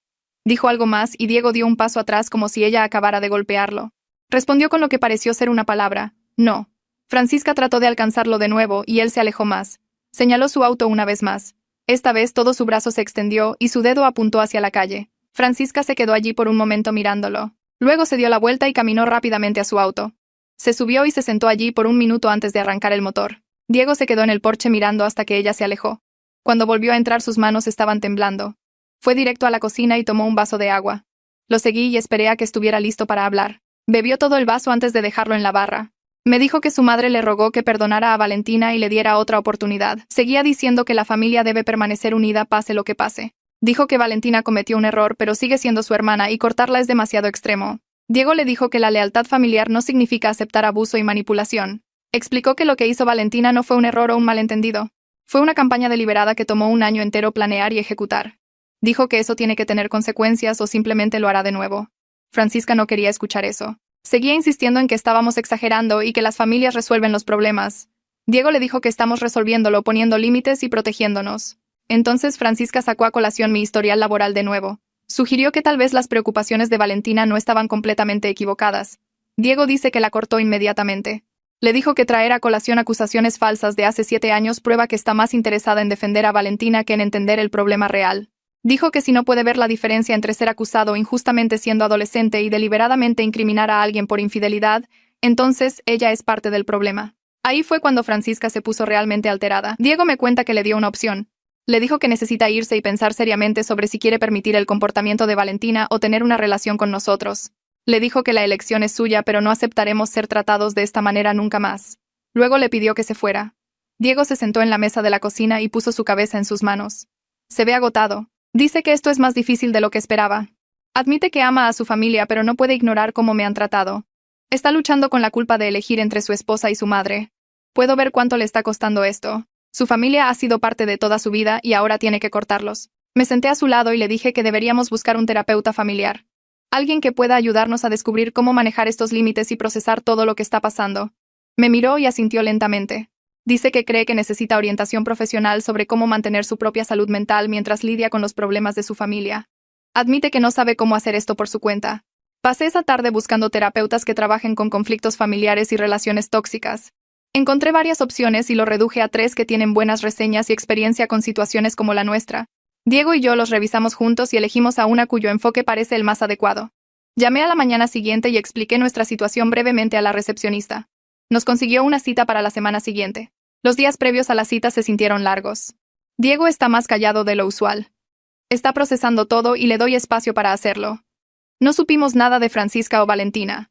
A: Dijo algo más y Diego dio un paso atrás como si ella acabara de golpearlo. Respondió con lo que pareció ser una palabra. No. Francisca trató de alcanzarlo de nuevo y él se alejó más. Señaló su auto una vez más. Esta vez todo su brazo se extendió y su dedo apuntó hacia la calle. Francisca se quedó allí por un momento mirándolo. Luego se dio la vuelta y caminó rápidamente a su auto. Se subió y se sentó allí por un minuto antes de arrancar el motor. Diego se quedó en el porche mirando hasta que ella se alejó. Cuando volvió a entrar sus manos estaban temblando. Fue directo a la cocina y tomó un vaso de agua. Lo seguí y esperé a que estuviera listo para hablar. Bebió todo el vaso antes de dejarlo en la barra. Me dijo que su madre le rogó que perdonara a Valentina y le diera otra oportunidad. Seguía diciendo que la familia debe permanecer unida pase lo que pase. Dijo que Valentina cometió un error, pero sigue siendo su hermana y cortarla es demasiado extremo. Diego le dijo que la lealtad familiar no significa aceptar abuso y manipulación. Explicó que lo que hizo Valentina no fue un error o un malentendido. Fue una campaña deliberada que tomó un año entero planear y ejecutar. Dijo que eso tiene que tener consecuencias o simplemente lo hará de nuevo. Francisca no quería escuchar eso. Seguía insistiendo en que estábamos exagerando y que las familias resuelven los problemas. Diego le dijo que estamos resolviéndolo poniendo límites y protegiéndonos. Entonces Francisca sacó a colación mi historial laboral de nuevo. Sugirió que tal vez las preocupaciones de Valentina no estaban completamente equivocadas. Diego dice que la cortó inmediatamente. Le dijo que traer a colación acusaciones falsas de hace 7 años prueba que está más interesada en defender a Valentina que en entender el problema real. Dijo que si no puede ver la diferencia entre ser acusado injustamente siendo adolescente y deliberadamente incriminar a alguien por infidelidad, entonces ella es parte del problema. Ahí fue cuando Francisca se puso realmente alterada. Diego me cuenta que le dio una opción. Le dijo que necesita irse y pensar seriamente sobre si quiere permitir el comportamiento de Valentina o tener una relación con nosotros. Le dijo que la elección es suya, pero no aceptaremos ser tratados de esta manera nunca más. Luego le pidió que se fuera. Diego se sentó en la mesa de la cocina y puso su cabeza en sus manos. Se ve agotado. Dice que esto es más difícil de lo que esperaba. Admite que ama a su familia, pero no puede ignorar cómo me han tratado. Está luchando con la culpa de elegir entre su esposa y su madre. Puedo ver cuánto le está costando esto. Su familia ha sido parte de toda su vida y ahora tiene que cortarlos. Me senté a su lado y le dije que deberíamos buscar un terapeuta familiar. Alguien que pueda ayudarnos a descubrir cómo manejar estos límites y procesar todo lo que está pasando. Me miró y asintió lentamente. Dice que cree que necesita orientación profesional sobre cómo mantener su propia salud mental mientras lidia con los problemas de su familia. Admite que no sabe cómo hacer esto por su cuenta. Pasé esa tarde buscando terapeutas que trabajen con conflictos familiares y relaciones tóxicas. Encontré varias opciones y lo reduje a 3 que tienen buenas reseñas y experiencia con situaciones como la nuestra. Diego y yo los revisamos juntos y elegimos a una cuyo enfoque parece el más adecuado. Llamé a la mañana siguiente y expliqué nuestra situación brevemente a la recepcionista. Nos consiguió una cita para la semana siguiente. Los días previos a la cita se sintieron largos. Diego está más callado de lo usual. Está procesando todo y le doy espacio para hacerlo. No supimos nada de Francisca o Valentina.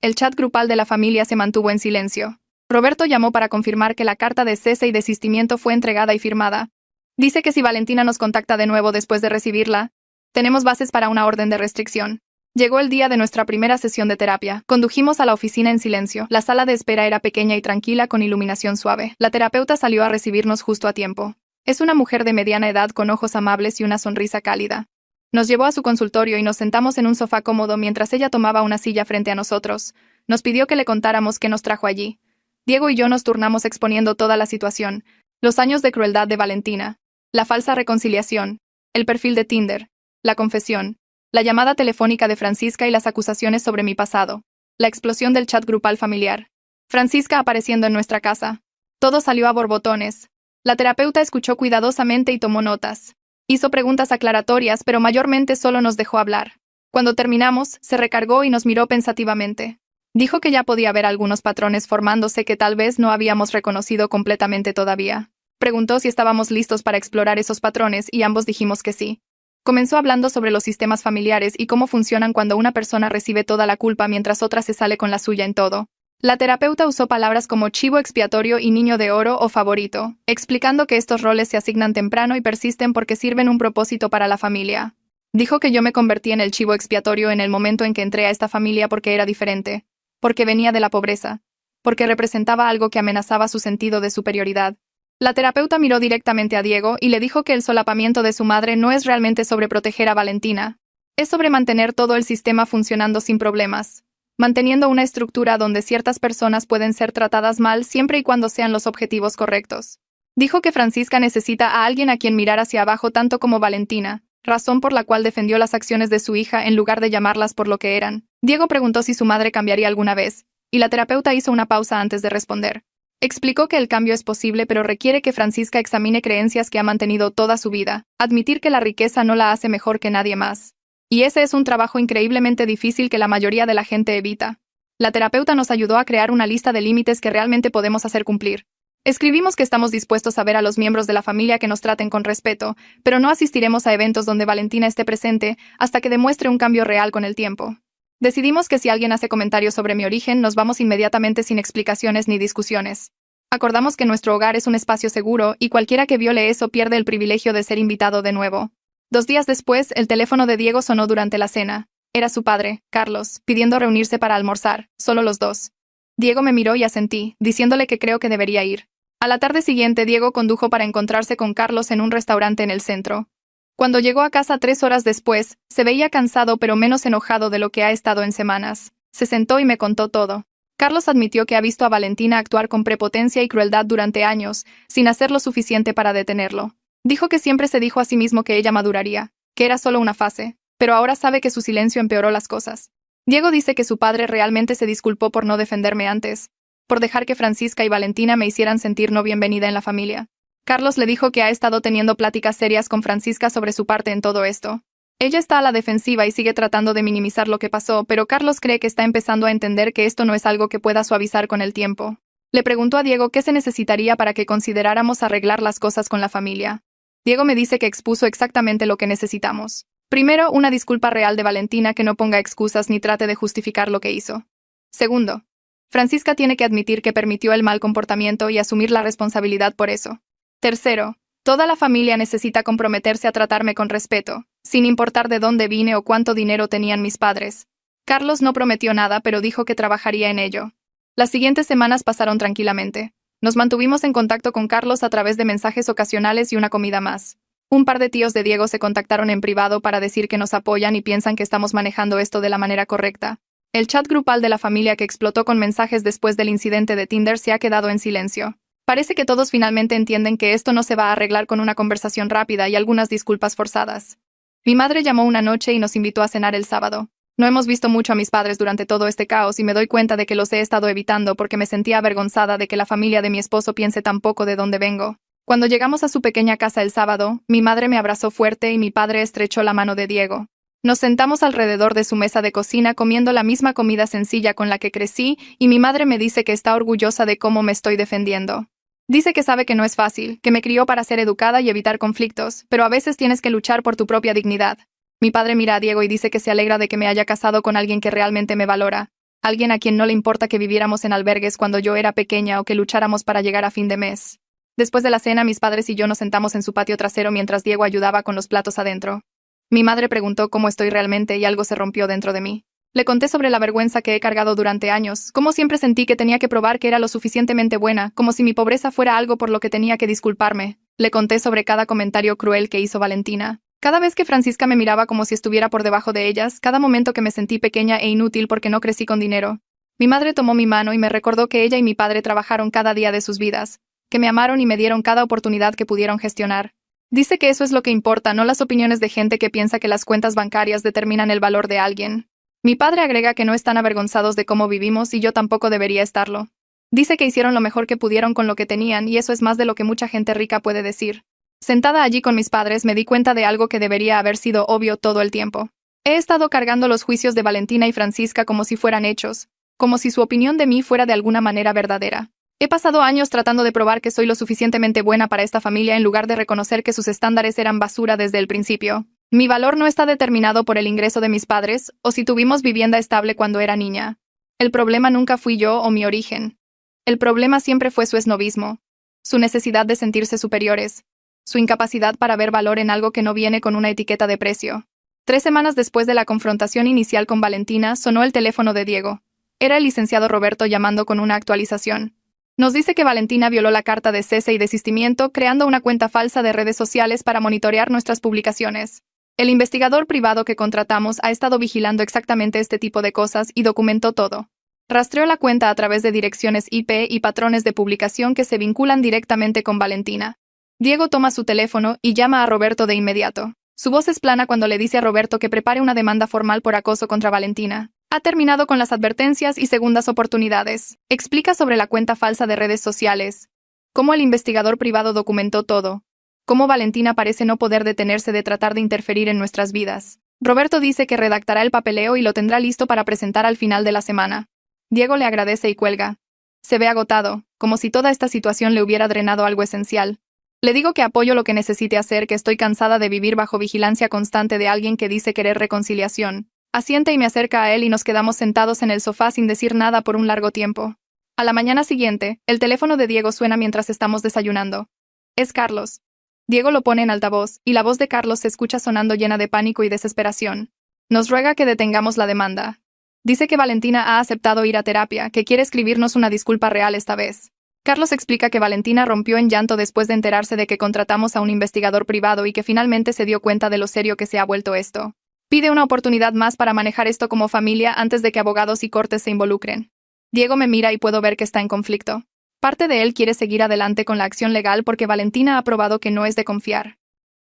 A: El chat grupal de la familia se mantuvo en silencio. Roberto llamó para confirmar que la carta de cese y desistimiento fue entregada y firmada. Dice que si Valentina nos contacta de nuevo después de recibirla, tenemos bases para una orden de restricción. Llegó el día de nuestra primera sesión de terapia. Condujimos a la oficina en silencio. La sala de espera era pequeña y tranquila con iluminación suave. La terapeuta salió a recibirnos justo a tiempo. Es una mujer de mediana edad con ojos amables y una sonrisa cálida. Nos llevó a su consultorio y nos sentamos en un sofá cómodo mientras ella tomaba una silla frente a nosotros. Nos pidió que le contáramos qué nos trajo allí. Diego y yo nos turnamos exponiendo toda la situación, los años de crueldad de Valentina, la falsa reconciliación, el perfil de Tinder, la confesión, la llamada telefónica de Francisca y las acusaciones sobre mi pasado, la explosión del chat grupal familiar, Francisca apareciendo en nuestra casa. Todo salió a borbotones. La terapeuta escuchó cuidadosamente y tomó notas. Hizo preguntas aclaratorias, pero mayormente solo nos dejó hablar. Cuando terminamos, se recargó y nos miró pensativamente. Dijo que ya podía ver algunos patrones formándose que tal vez no habíamos reconocido completamente todavía. Preguntó si estábamos listos para explorar esos patrones y ambos dijimos que sí. Comenzó hablando sobre los sistemas familiares y cómo funcionan cuando una persona recibe toda la culpa mientras otra se sale con la suya en todo. La terapeuta usó palabras como chivo expiatorio y niño de oro o favorito, explicando que estos roles se asignan temprano y persisten porque sirven un propósito para la familia. Dijo que yo me convertí en el chivo expiatorio en el momento en que entré a esta familia porque era diferente, porque venía de la pobreza, porque representaba algo que amenazaba su sentido de superioridad. La terapeuta miró directamente a Diego y le dijo que el solapamiento de su madre no es realmente sobre proteger a Valentina. Es sobre mantener todo el sistema funcionando sin problemas, manteniendo una estructura donde ciertas personas pueden ser tratadas mal siempre y cuando sean los objetivos correctos. Dijo que Francisca necesita a alguien a quien mirar hacia abajo tanto como Valentina, razón por la cual defendió las acciones de su hija en lugar de llamarlas por lo que eran. Diego preguntó si su madre cambiaría alguna vez, y la terapeuta hizo una pausa antes de responder. Explicó que el cambio es posible, pero requiere que Francisca examine creencias que ha mantenido toda su vida, admitir que la riqueza no la hace mejor que nadie más. Y ese es un trabajo increíblemente difícil que la mayoría de la gente evita. La terapeuta nos ayudó a crear una lista de límites que realmente podemos hacer cumplir. Escribimos que estamos dispuestos a ver a los miembros de la familia que nos traten con respeto, pero no asistiremos a eventos donde Valentina esté presente hasta que demuestre un cambio real con el tiempo. Decidimos que si alguien hace comentarios sobre mi origen, nos vamos inmediatamente sin explicaciones ni discusiones. Acordamos que nuestro hogar es un espacio seguro y cualquiera que viole eso pierde el privilegio de ser invitado de nuevo. 2 días después, el teléfono de Diego sonó durante la cena. Era su padre, Carlos, pidiendo reunirse para almorzar, solo los dos. Diego me miró y asentí, diciéndole que creo que debería ir. A la tarde siguiente, Diego condujo para encontrarse con Carlos en un restaurante en el centro. Cuando llegó a casa 3 horas después, se veía cansado pero menos enojado de lo que ha estado en semanas. Se sentó y me contó todo. Carlos admitió que ha visto a Valentina actuar con prepotencia y crueldad durante años, sin hacer lo suficiente para detenerlo. Dijo que siempre se dijo a sí mismo que ella maduraría, que era solo una fase, pero ahora sabe que su silencio empeoró las cosas. Diego dice que su padre realmente se disculpó por no defenderme antes. por dejar que Francisca y Valentina me hicieran sentir no bienvenida en la familia. Carlos le dijo que ha estado teniendo pláticas serias con Francisca sobre su parte en todo esto. Ella está a la defensiva y sigue tratando de minimizar lo que pasó, pero Carlos cree que está empezando a entender que esto no es algo que pueda suavizar con el tiempo. Le preguntó a Diego qué se necesitaría para que consideráramos arreglar las cosas con la familia. Diego me dice que expuso exactamente lo que necesitamos. Primero, una disculpa real de Valentina que no ponga excusas ni trate de justificar lo que hizo. Segundo, Francisca tiene que admitir que permitió el mal comportamiento y asumir la responsabilidad por eso. Tercero, toda la familia necesita comprometerse a tratarme con respeto, sin importar de dónde vine o cuánto dinero tenían mis padres. Carlos no prometió nada, pero dijo que trabajaría en ello. Las siguientes semanas pasaron tranquilamente. Nos mantuvimos en contacto con Carlos a través de mensajes ocasionales y una comida más. Un par de tíos de Diego se contactaron en privado para decir que nos apoyan y piensan que estamos manejando esto de la manera correcta. El chat grupal de la familia que explotó con mensajes después del incidente de Tinder se ha quedado en silencio. Parece que todos finalmente entienden que esto no se va a arreglar con una conversación rápida y algunas disculpas forzadas. Mi madre llamó una noche y nos invitó a cenar el sábado. No hemos visto mucho a mis padres durante todo este caos y me doy cuenta de que los he estado evitando porque me sentía avergonzada de que la familia de mi esposo piense tan poco de dónde vengo. Cuando llegamos a su pequeña casa el sábado, mi madre me abrazó fuerte y mi padre estrechó la mano de Diego. Nos sentamos alrededor de su mesa de cocina comiendo la misma comida sencilla con la que crecí y mi madre me dice que está orgullosa de cómo me estoy defendiendo. Dice que sabe que no es fácil, que me crió para ser educada y evitar conflictos, pero a veces tienes que luchar por tu propia dignidad. Mi padre mira a Diego y dice que se alegra de que me haya casado con alguien que realmente me valora, alguien a quien no le importa que viviéramos en albergues cuando yo era pequeña o que lucháramos para llegar a fin de mes. Después de la cena, mis padres y yo nos sentamos en su patio trasero mientras Diego ayudaba con los platos adentro. Mi madre preguntó cómo estoy realmente y algo se rompió dentro de mí. Le conté sobre la vergüenza que he cargado durante años, cómo siempre sentí que tenía que probar que era lo suficientemente buena, como si mi pobreza fuera algo por lo que tenía que disculparme. Le conté sobre cada comentario cruel que hizo Valentina. Cada vez que Francisca me miraba como si estuviera por debajo de ellas, cada momento que me sentí pequeña e inútil porque no crecí con dinero. Mi madre tomó mi mano y me recordó que ella y mi padre trabajaron cada día de sus vidas, que me amaron y me dieron cada oportunidad que pudieron gestionar. Dice que eso es lo que importa, no las opiniones de gente que piensa que las cuentas bancarias determinan el valor de alguien. Mi padre agrega que no están avergonzados de cómo vivimos y yo tampoco debería estarlo. Dice que hicieron lo mejor que pudieron con lo que tenían y eso es más de lo que mucha gente rica puede decir. Sentada allí con mis padres me di cuenta de algo que debería haber sido obvio todo el tiempo. He estado cargando los juicios de Valentina y Francisca como si fueran hechos, como si su opinión de mí fuera de alguna manera verdadera. He pasado años tratando de probar que soy lo suficientemente buena para esta familia en lugar de reconocer que sus estándares eran basura desde el principio. Mi valor no está determinado por el ingreso de mis padres o si tuvimos vivienda estable cuando era niña. El problema nunca fui yo o mi origen. El problema siempre fue su esnovismo, su necesidad de sentirse superiores, su incapacidad para ver valor en algo que no viene con una etiqueta de precio. 3 semanas después de la confrontación inicial con Valentina, sonó el teléfono de Diego. Era el licenciado Roberto llamando con una actualización. Nos dice que Valentina violó la carta de cese y desistimiento creando una cuenta falsa de redes sociales para monitorear nuestras publicaciones. El investigador privado que contratamos ha estado vigilando exactamente este tipo de cosas y documentó todo. Rastreó la cuenta a través de direcciones IP y patrones de publicación que se vinculan directamente con Valentina. Diego toma su teléfono y llama a Roberto de inmediato. Su voz es plana cuando le dice a Roberto que prepare una demanda formal por acoso contra Valentina. Ha terminado con las advertencias y segundas oportunidades. Explica sobre la cuenta falsa de redes sociales, cómo el investigador privado documentó todo, cómo Valentina parece no poder detenerse de tratar de interferir en nuestras vidas. Roberto dice que redactará el papeleo y lo tendrá listo para presentar al final de la semana. Diego le agradece y cuelga. Se ve agotado, como si toda esta situación le hubiera drenado algo esencial. Le digo que apoyo lo que necesite hacer, que estoy cansada de vivir bajo vigilancia constante de alguien que dice querer reconciliación. Asiente y me acerca a él y nos quedamos sentados en el sofá sin decir nada por un largo tiempo. A la mañana siguiente, el teléfono de Diego suena mientras estamos desayunando. Es Carlos. Diego lo pone en altavoz, y la voz de Carlos se escucha sonando llena de pánico y desesperación. Nos ruega que detengamos la demanda. Dice que Valentina ha aceptado ir a terapia, que quiere escribirnos una disculpa real esta vez. Carlos explica que Valentina rompió en llanto después de enterarse de que contratamos a un investigador privado y que finalmente se dio cuenta de lo serio que se ha vuelto esto. Pide una oportunidad más para manejar esto como familia antes de que abogados y cortes se involucren. Diego me mira y puedo ver que está en conflicto. Parte de él quiere seguir adelante con la acción legal porque Valentina ha probado que no es de confiar.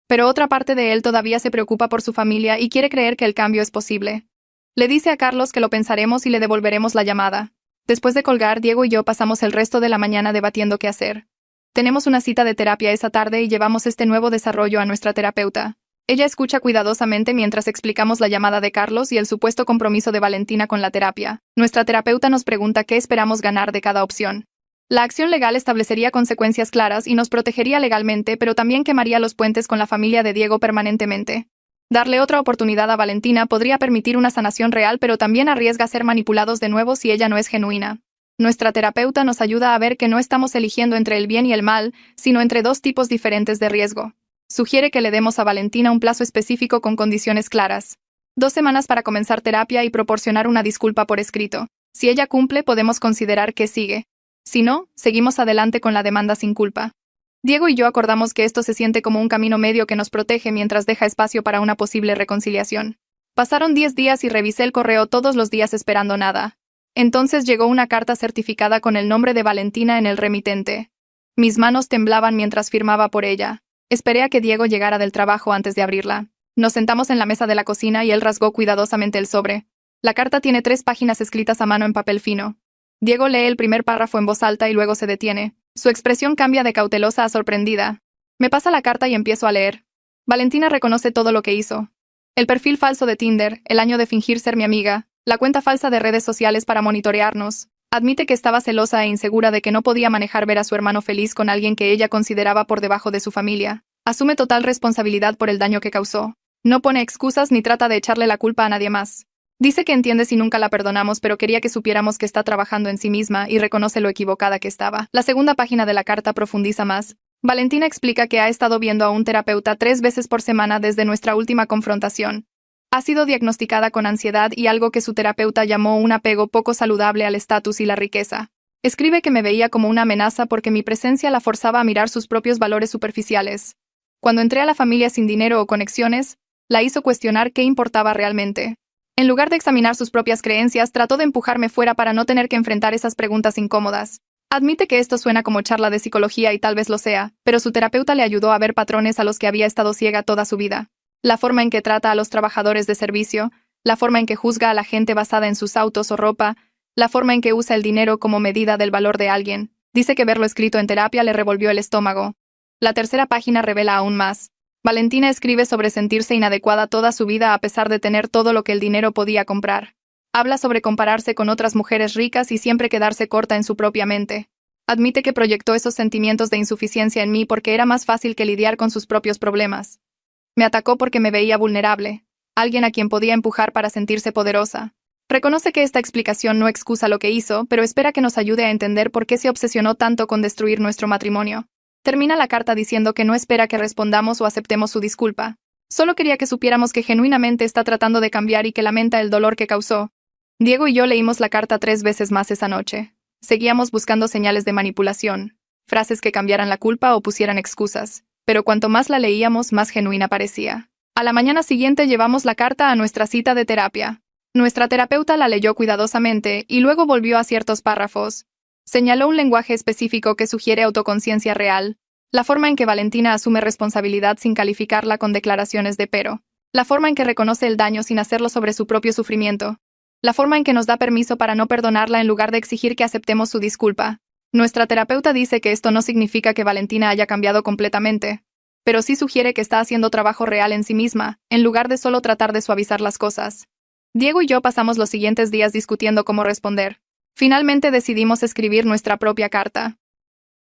A: Pero otra parte de él todavía se preocupa por su familia y quiere creer que el cambio es posible. Le dice a Carlos que lo pensaremos y le devolveremos la llamada. Después de colgar, Diego y yo pasamos el resto de la mañana debatiendo qué hacer. Tenemos una cita de terapia esa tarde y llevamos este nuevo desarrollo a nuestra terapeuta. Ella escucha cuidadosamente mientras explicamos la llamada de Carlos y el supuesto compromiso de Valentina con la terapia. Nuestra terapeuta nos pregunta qué esperamos ganar de cada opción. La acción legal establecería consecuencias claras y nos protegería legalmente, pero también quemaría los puentes con la familia de Diego permanentemente. Darle otra oportunidad a Valentina podría permitir una sanación real, pero también arriesga ser manipulados de nuevo si ella no es genuina. Nuestra terapeuta nos ayuda a ver que no estamos eligiendo entre el bien y el mal, sino entre dos tipos diferentes de riesgo. Sugiere que le demos a Valentina un plazo específico con condiciones claras. 2 semanas para comenzar terapia y proporcionar una disculpa por escrito. Si ella cumple, podemos considerar que sigue. Si no, seguimos adelante con la demanda sin culpa. Diego y yo acordamos que esto se siente como un camino medio que nos protege mientras deja espacio para una posible reconciliación. Pasaron 10 días y revisé el correo todos los días esperando nada. Entonces llegó una carta certificada con el nombre de Valentina en el remitente. Mis manos temblaban mientras firmaba por ella. Esperé a que Diego llegara del trabajo antes de abrirla. Nos sentamos en la mesa de la cocina y él rasgó cuidadosamente el sobre. La carta tiene 3 páginas escritas a mano en papel fino. Diego lee el primer párrafo en voz alta y luego se detiene. Su expresión cambia de cautelosa a sorprendida. Me pasa la carta y empiezo a leer. Valentina reconoce todo lo que hizo. El perfil falso de Tinder, el año de fingir ser mi amiga, la cuenta falsa de redes sociales para monitorearnos. Admite que estaba celosa e insegura de que no podía manejar ver a su hermano feliz con alguien que ella consideraba por debajo de su familia. Asume total responsabilidad por el daño que causó. No pone excusas ni trata de echarle la culpa a nadie más. Dice que entiende si nunca la perdonamos, pero quería que supiéramos que está trabajando en sí misma y reconoce lo equivocada que estaba. La segunda página de la carta profundiza más. Valentina explica que ha estado viendo a un terapeuta 3 veces por semana desde nuestra última confrontación. Ha sido diagnosticada con ansiedad y algo que su terapeuta llamó un apego poco saludable al estatus y la riqueza. Escribe que me veía como una amenaza porque mi presencia la forzaba a mirar sus propios valores superficiales. Cuando entré a la familia sin dinero o conexiones, la hizo cuestionar qué importaba realmente. En lugar de examinar sus propias creencias, trató de empujarme fuera para no tener que enfrentar esas preguntas incómodas. Admite que esto suena como charla de psicología y tal vez lo sea, pero su terapeuta le ayudó a ver patrones a los que había estado ciega toda su vida. La forma en que trata a los trabajadores de servicio, la forma en que juzga a la gente basada en sus autos o ropa, la forma en que usa el dinero como medida del valor de alguien. Dice que verlo escrito en terapia le revolvió el estómago. La tercera página revela aún más. Valentina escribe sobre sentirse inadecuada toda su vida a pesar de tener todo lo que el dinero podía comprar. Habla sobre compararse con otras mujeres ricas y siempre quedarse corta en su propia mente. Admite que proyectó esos sentimientos de insuficiencia en mí porque era más fácil que lidiar con sus propios problemas. Me atacó porque me veía vulnerable, alguien a quien podía empujar para sentirse poderosa. Reconoce que esta explicación no excusa lo que hizo, pero espera que nos ayude a entender por qué se obsesionó tanto con destruir nuestro matrimonio. Termina la carta diciendo que no espera que respondamos o aceptemos su disculpa. Solo quería que supiéramos que genuinamente está tratando de cambiar y que lamenta el dolor que causó. Diego y yo leímos la carta 3 veces más esa noche. Seguíamos buscando señales de manipulación, frases que cambiaran la culpa o pusieran excusas, pero cuanto más la leíamos, más genuina parecía. A la mañana siguiente llevamos la carta a nuestra cita de terapia. Nuestra terapeuta la leyó cuidadosamente y luego volvió a ciertos párrafos. Señaló un lenguaje específico que sugiere autoconciencia real, la forma en que Valentina asume responsabilidad sin calificarla con declaraciones de pero, la forma en que reconoce el daño sin hacerlo sobre su propio sufrimiento, la forma en que nos da permiso para no perdonarla en lugar de exigir que aceptemos su disculpa. Nuestra terapeuta dice que esto no significa que Valentina haya cambiado completamente, pero sí sugiere que está haciendo trabajo real en sí misma, en lugar de solo tratar de suavizar las cosas. Diego y yo pasamos los siguientes días discutiendo cómo responder. Finalmente decidimos escribir nuestra propia carta.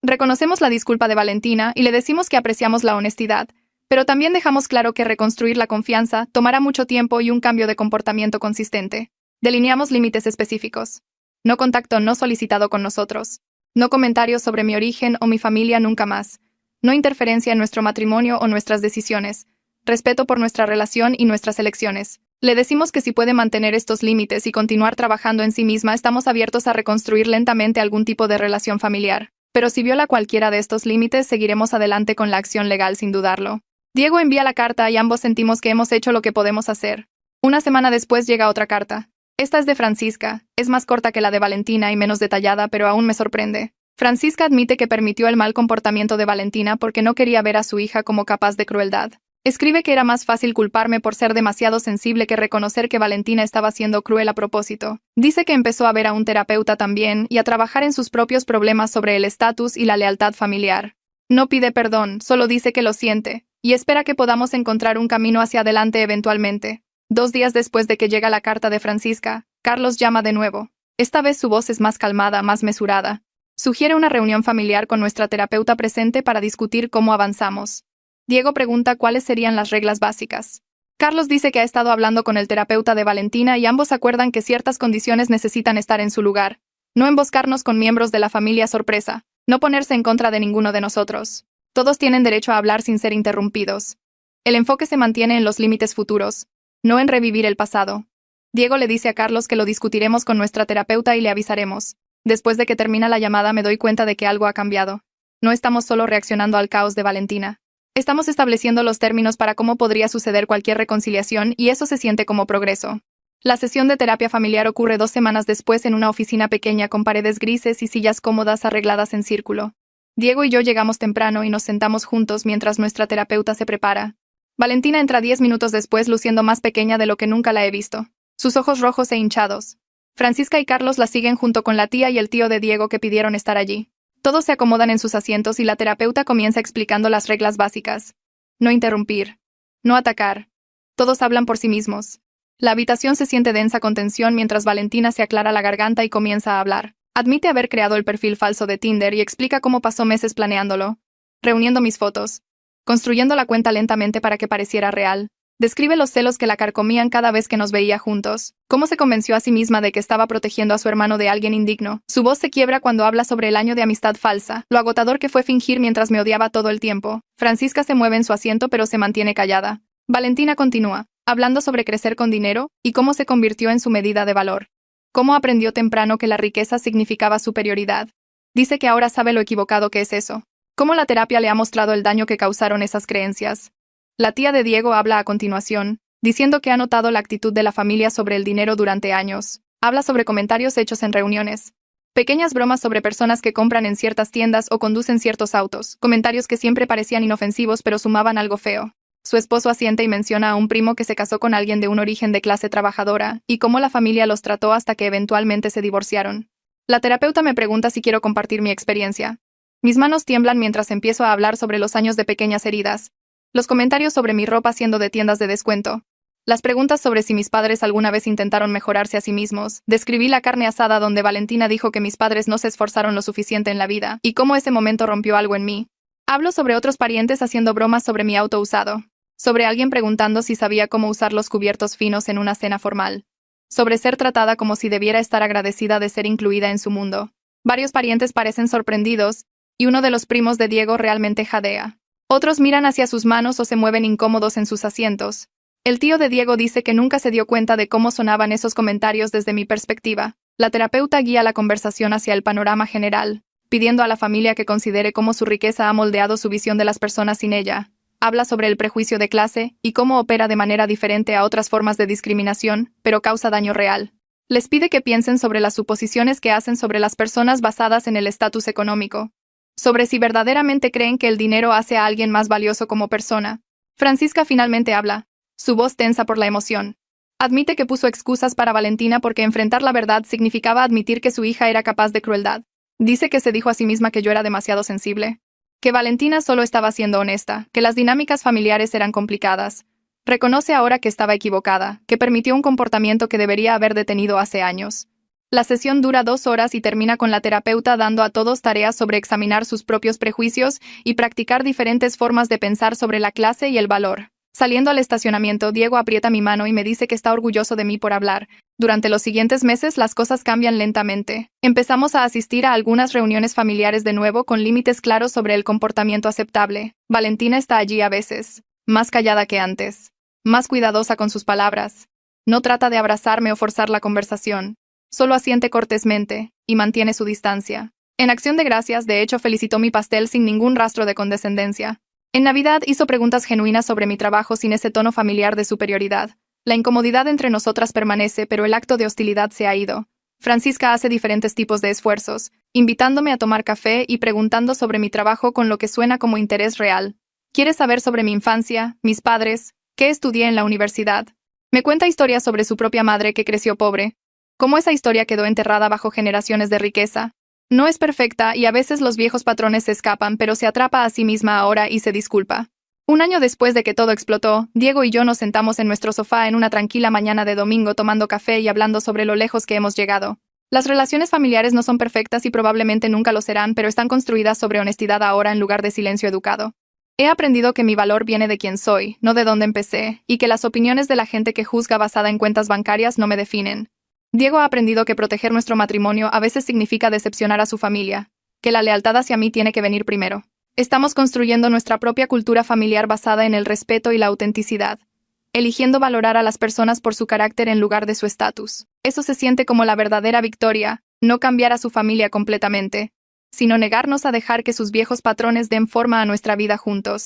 A: Reconocemos la disculpa de Valentina y le decimos que apreciamos la honestidad, pero también dejamos claro que reconstruir la confianza tomará mucho tiempo y un cambio de comportamiento consistente. Delineamos límites específicos. No contacto no solicitado con nosotros. No comentarios sobre mi origen o mi familia nunca más. No interferencia en nuestro matrimonio o nuestras decisiones. Respeto por nuestra relación y nuestras elecciones. Le decimos que si puede mantener estos límites y continuar trabajando en sí misma, estamos abiertos a reconstruir lentamente algún tipo de relación familiar. Pero si viola cualquiera de estos límites, seguiremos adelante con la acción legal sin dudarlo. Diego envía la carta y ambos sentimos que hemos hecho lo que podemos hacer. Una semana después llega otra carta. Esta es de Francisca, es más corta que la de Valentina y menos detallada, pero aún me sorprende. Francisca admite que permitió el mal comportamiento de Valentina porque no quería ver a su hija como capaz de crueldad. Escribe que era más fácil culparme por ser demasiado sensible que reconocer que Valentina estaba siendo cruel a propósito. Dice que empezó a ver a un terapeuta también y a trabajar en sus propios problemas sobre el estatus y la lealtad familiar. No pide perdón, solo dice que lo siente, y espera que podamos encontrar un camino hacia adelante eventualmente. 2 días después de que llega la carta de Francisca, Carlos llama de nuevo. Esta vez su voz es más calmada, más mesurada. Sugiere una reunión familiar con nuestra terapeuta presente para discutir cómo avanzamos. Diego pregunta cuáles serían las reglas básicas. Carlos dice que ha estado hablando con el terapeuta de Valentina y ambos acuerdan que ciertas condiciones necesitan estar en su lugar. No emboscarnos con miembros de la familia sorpresa. No ponerse en contra de ninguno de nosotros. Todos tienen derecho a hablar sin ser interrumpidos. El enfoque se mantiene en los límites futuros, no en revivir el pasado. Diego le dice a Carlos que lo discutiremos con nuestra terapeuta y le avisaremos. Después de que termina la llamada me doy cuenta de que algo ha cambiado. No estamos solo reaccionando al caos de Valentina. Estamos estableciendo los términos para cómo podría suceder cualquier reconciliación y eso se siente como progreso. La sesión de terapia familiar ocurre 2 semanas después en una oficina pequeña con paredes grises y sillas cómodas arregladas en círculo. Diego y yo llegamos temprano y nos sentamos juntos mientras nuestra terapeuta se prepara. Valentina entra 10 minutos después luciendo más pequeña de lo que nunca la he visto. Sus ojos rojos e hinchados. Francisca y Carlos la siguen junto con la tía y el tío de Diego que pidieron estar allí. Todos se acomodan en sus asientos y la terapeuta comienza explicando las reglas básicas. No interrumpir. No atacar. Todos hablan por sí mismos. La habitación se siente densa con tensión mientras Valentina se aclara la garganta y comienza a hablar. Admite haber creado el perfil falso de Tinder y explica cómo pasó meses planeándolo, reuniendo mis fotos, construyendo la cuenta lentamente para que pareciera real. Describe los celos que la carcomían cada vez que nos veía juntos, cómo se convenció a sí misma de que estaba protegiendo a su hermano de alguien indigno. Su voz se quiebra cuando habla sobre el año de amistad falsa, lo agotador que fue fingir mientras me odiaba todo el tiempo. Francisca se mueve en su asiento pero se mantiene callada. Valentina continúa, hablando sobre crecer con dinero y cómo se convirtió en su medida de valor. Cómo aprendió temprano que la riqueza significaba superioridad. Dice que ahora sabe lo equivocado que es eso. Cómo la terapia le ha mostrado el daño que causaron esas creencias. La tía de Diego habla a continuación, diciendo que ha notado la actitud de la familia sobre el dinero durante años. Habla sobre comentarios hechos en reuniones. Pequeñas bromas sobre personas que compran en ciertas tiendas o conducen ciertos autos. Comentarios que siempre parecían inofensivos pero sumaban algo feo. Su esposo asiente y menciona a un primo que se casó con alguien de un origen de clase trabajadora, y cómo la familia los trató hasta que eventualmente se divorciaron. La terapeuta me pregunta si quiero compartir mi experiencia. Mis manos tiemblan mientras empiezo a hablar sobre los años de pequeñas heridas. Los comentarios sobre mi ropa siendo de tiendas de descuento. Las preguntas sobre si mis padres alguna vez intentaron mejorarse a sí mismos. Describí la carne asada donde Valentina dijo que mis padres no se esforzaron lo suficiente en la vida, y cómo ese momento rompió algo en mí. Hablo sobre otros parientes haciendo bromas sobre mi auto usado. Sobre alguien preguntando si sabía cómo usar los cubiertos finos en una cena formal. Sobre ser tratada como si debiera estar agradecida de ser incluida en su mundo. Varios parientes parecen sorprendidos, y uno de los primos de Diego realmente jadea. Otros miran hacia sus manos o se mueven incómodos en sus asientos. El tío de Diego dice que nunca se dio cuenta de cómo sonaban esos comentarios desde mi perspectiva. La terapeuta guía la conversación hacia el panorama general, pidiendo a la familia que considere cómo su riqueza ha moldeado su visión de las personas sin ella. Habla sobre el prejuicio de clase y cómo opera de manera diferente a otras formas de discriminación, pero causa daño real. Les pide que piensen sobre las suposiciones que hacen sobre las personas basadas en el estatus económico. Sobre si verdaderamente creen que el dinero hace a alguien más valioso como persona. Francisca finalmente habla, su voz tensa por la emoción. Admite que puso excusas para Valentina porque enfrentar la verdad significaba admitir que su hija era capaz de crueldad. Dice que se dijo a sí misma que yo era demasiado sensible. Que Valentina solo estaba siendo honesta, que las dinámicas familiares eran complicadas. Reconoce ahora que estaba equivocada, que permitió un comportamiento que debería haber detenido hace años. La sesión dura 2 horas y termina con la terapeuta dando a todos tareas sobre examinar sus propios prejuicios y practicar diferentes formas de pensar sobre la clase y el valor. Saliendo al estacionamiento, Diego aprieta mi mano y me dice que está orgulloso de mí por hablar. Durante los siguientes meses las cosas cambian lentamente. Empezamos a asistir a algunas reuniones familiares de nuevo con límites claros sobre el comportamiento aceptable. Valentina está allí a veces, más callada que antes, más cuidadosa con sus palabras. No trata de abrazarme o forzar la conversación. Solo asiente cortésmente, y mantiene su distancia. En acción de gracias, de hecho, felicitó mi pastel sin ningún rastro de condescendencia. En Navidad hizo preguntas genuinas sobre mi trabajo sin ese tono familiar de superioridad. La incomodidad entre nosotras permanece, pero el acto de hostilidad se ha ido. Francisca hace diferentes tipos de esfuerzos, invitándome a tomar café y preguntando sobre mi trabajo con lo que suena como interés real. Quiere saber sobre mi infancia, mis padres, qué estudié en la universidad. Me cuenta historias sobre su propia madre que creció pobre, cómo esa historia quedó enterrada bajo generaciones de riqueza. No es perfecta y a veces los viejos patrones se escapan, pero se atrapa a sí misma ahora y se disculpa. Un año después de que todo explotó, Diego y yo nos sentamos en nuestro sofá en una tranquila mañana de domingo tomando café y hablando sobre lo lejos que hemos llegado. Las relaciones familiares no son perfectas y probablemente nunca lo serán, pero están construidas sobre honestidad ahora en lugar de silencio educado. He aprendido que mi valor viene de quién soy, no de dónde empecé, y que las opiniones de la gente que juzga basada en cuentas bancarias no me definen. Diego ha aprendido que proteger nuestro matrimonio a veces significa decepcionar a su familia, que la lealtad hacia mí tiene que venir primero. Estamos construyendo nuestra propia cultura familiar basada en el respeto y la autenticidad, eligiendo valorar a las personas por su carácter en lugar de su estatus. Eso se siente como la verdadera victoria, no cambiar a su familia completamente, sino negarnos a dejar que sus viejos patrones den forma a nuestra vida juntos.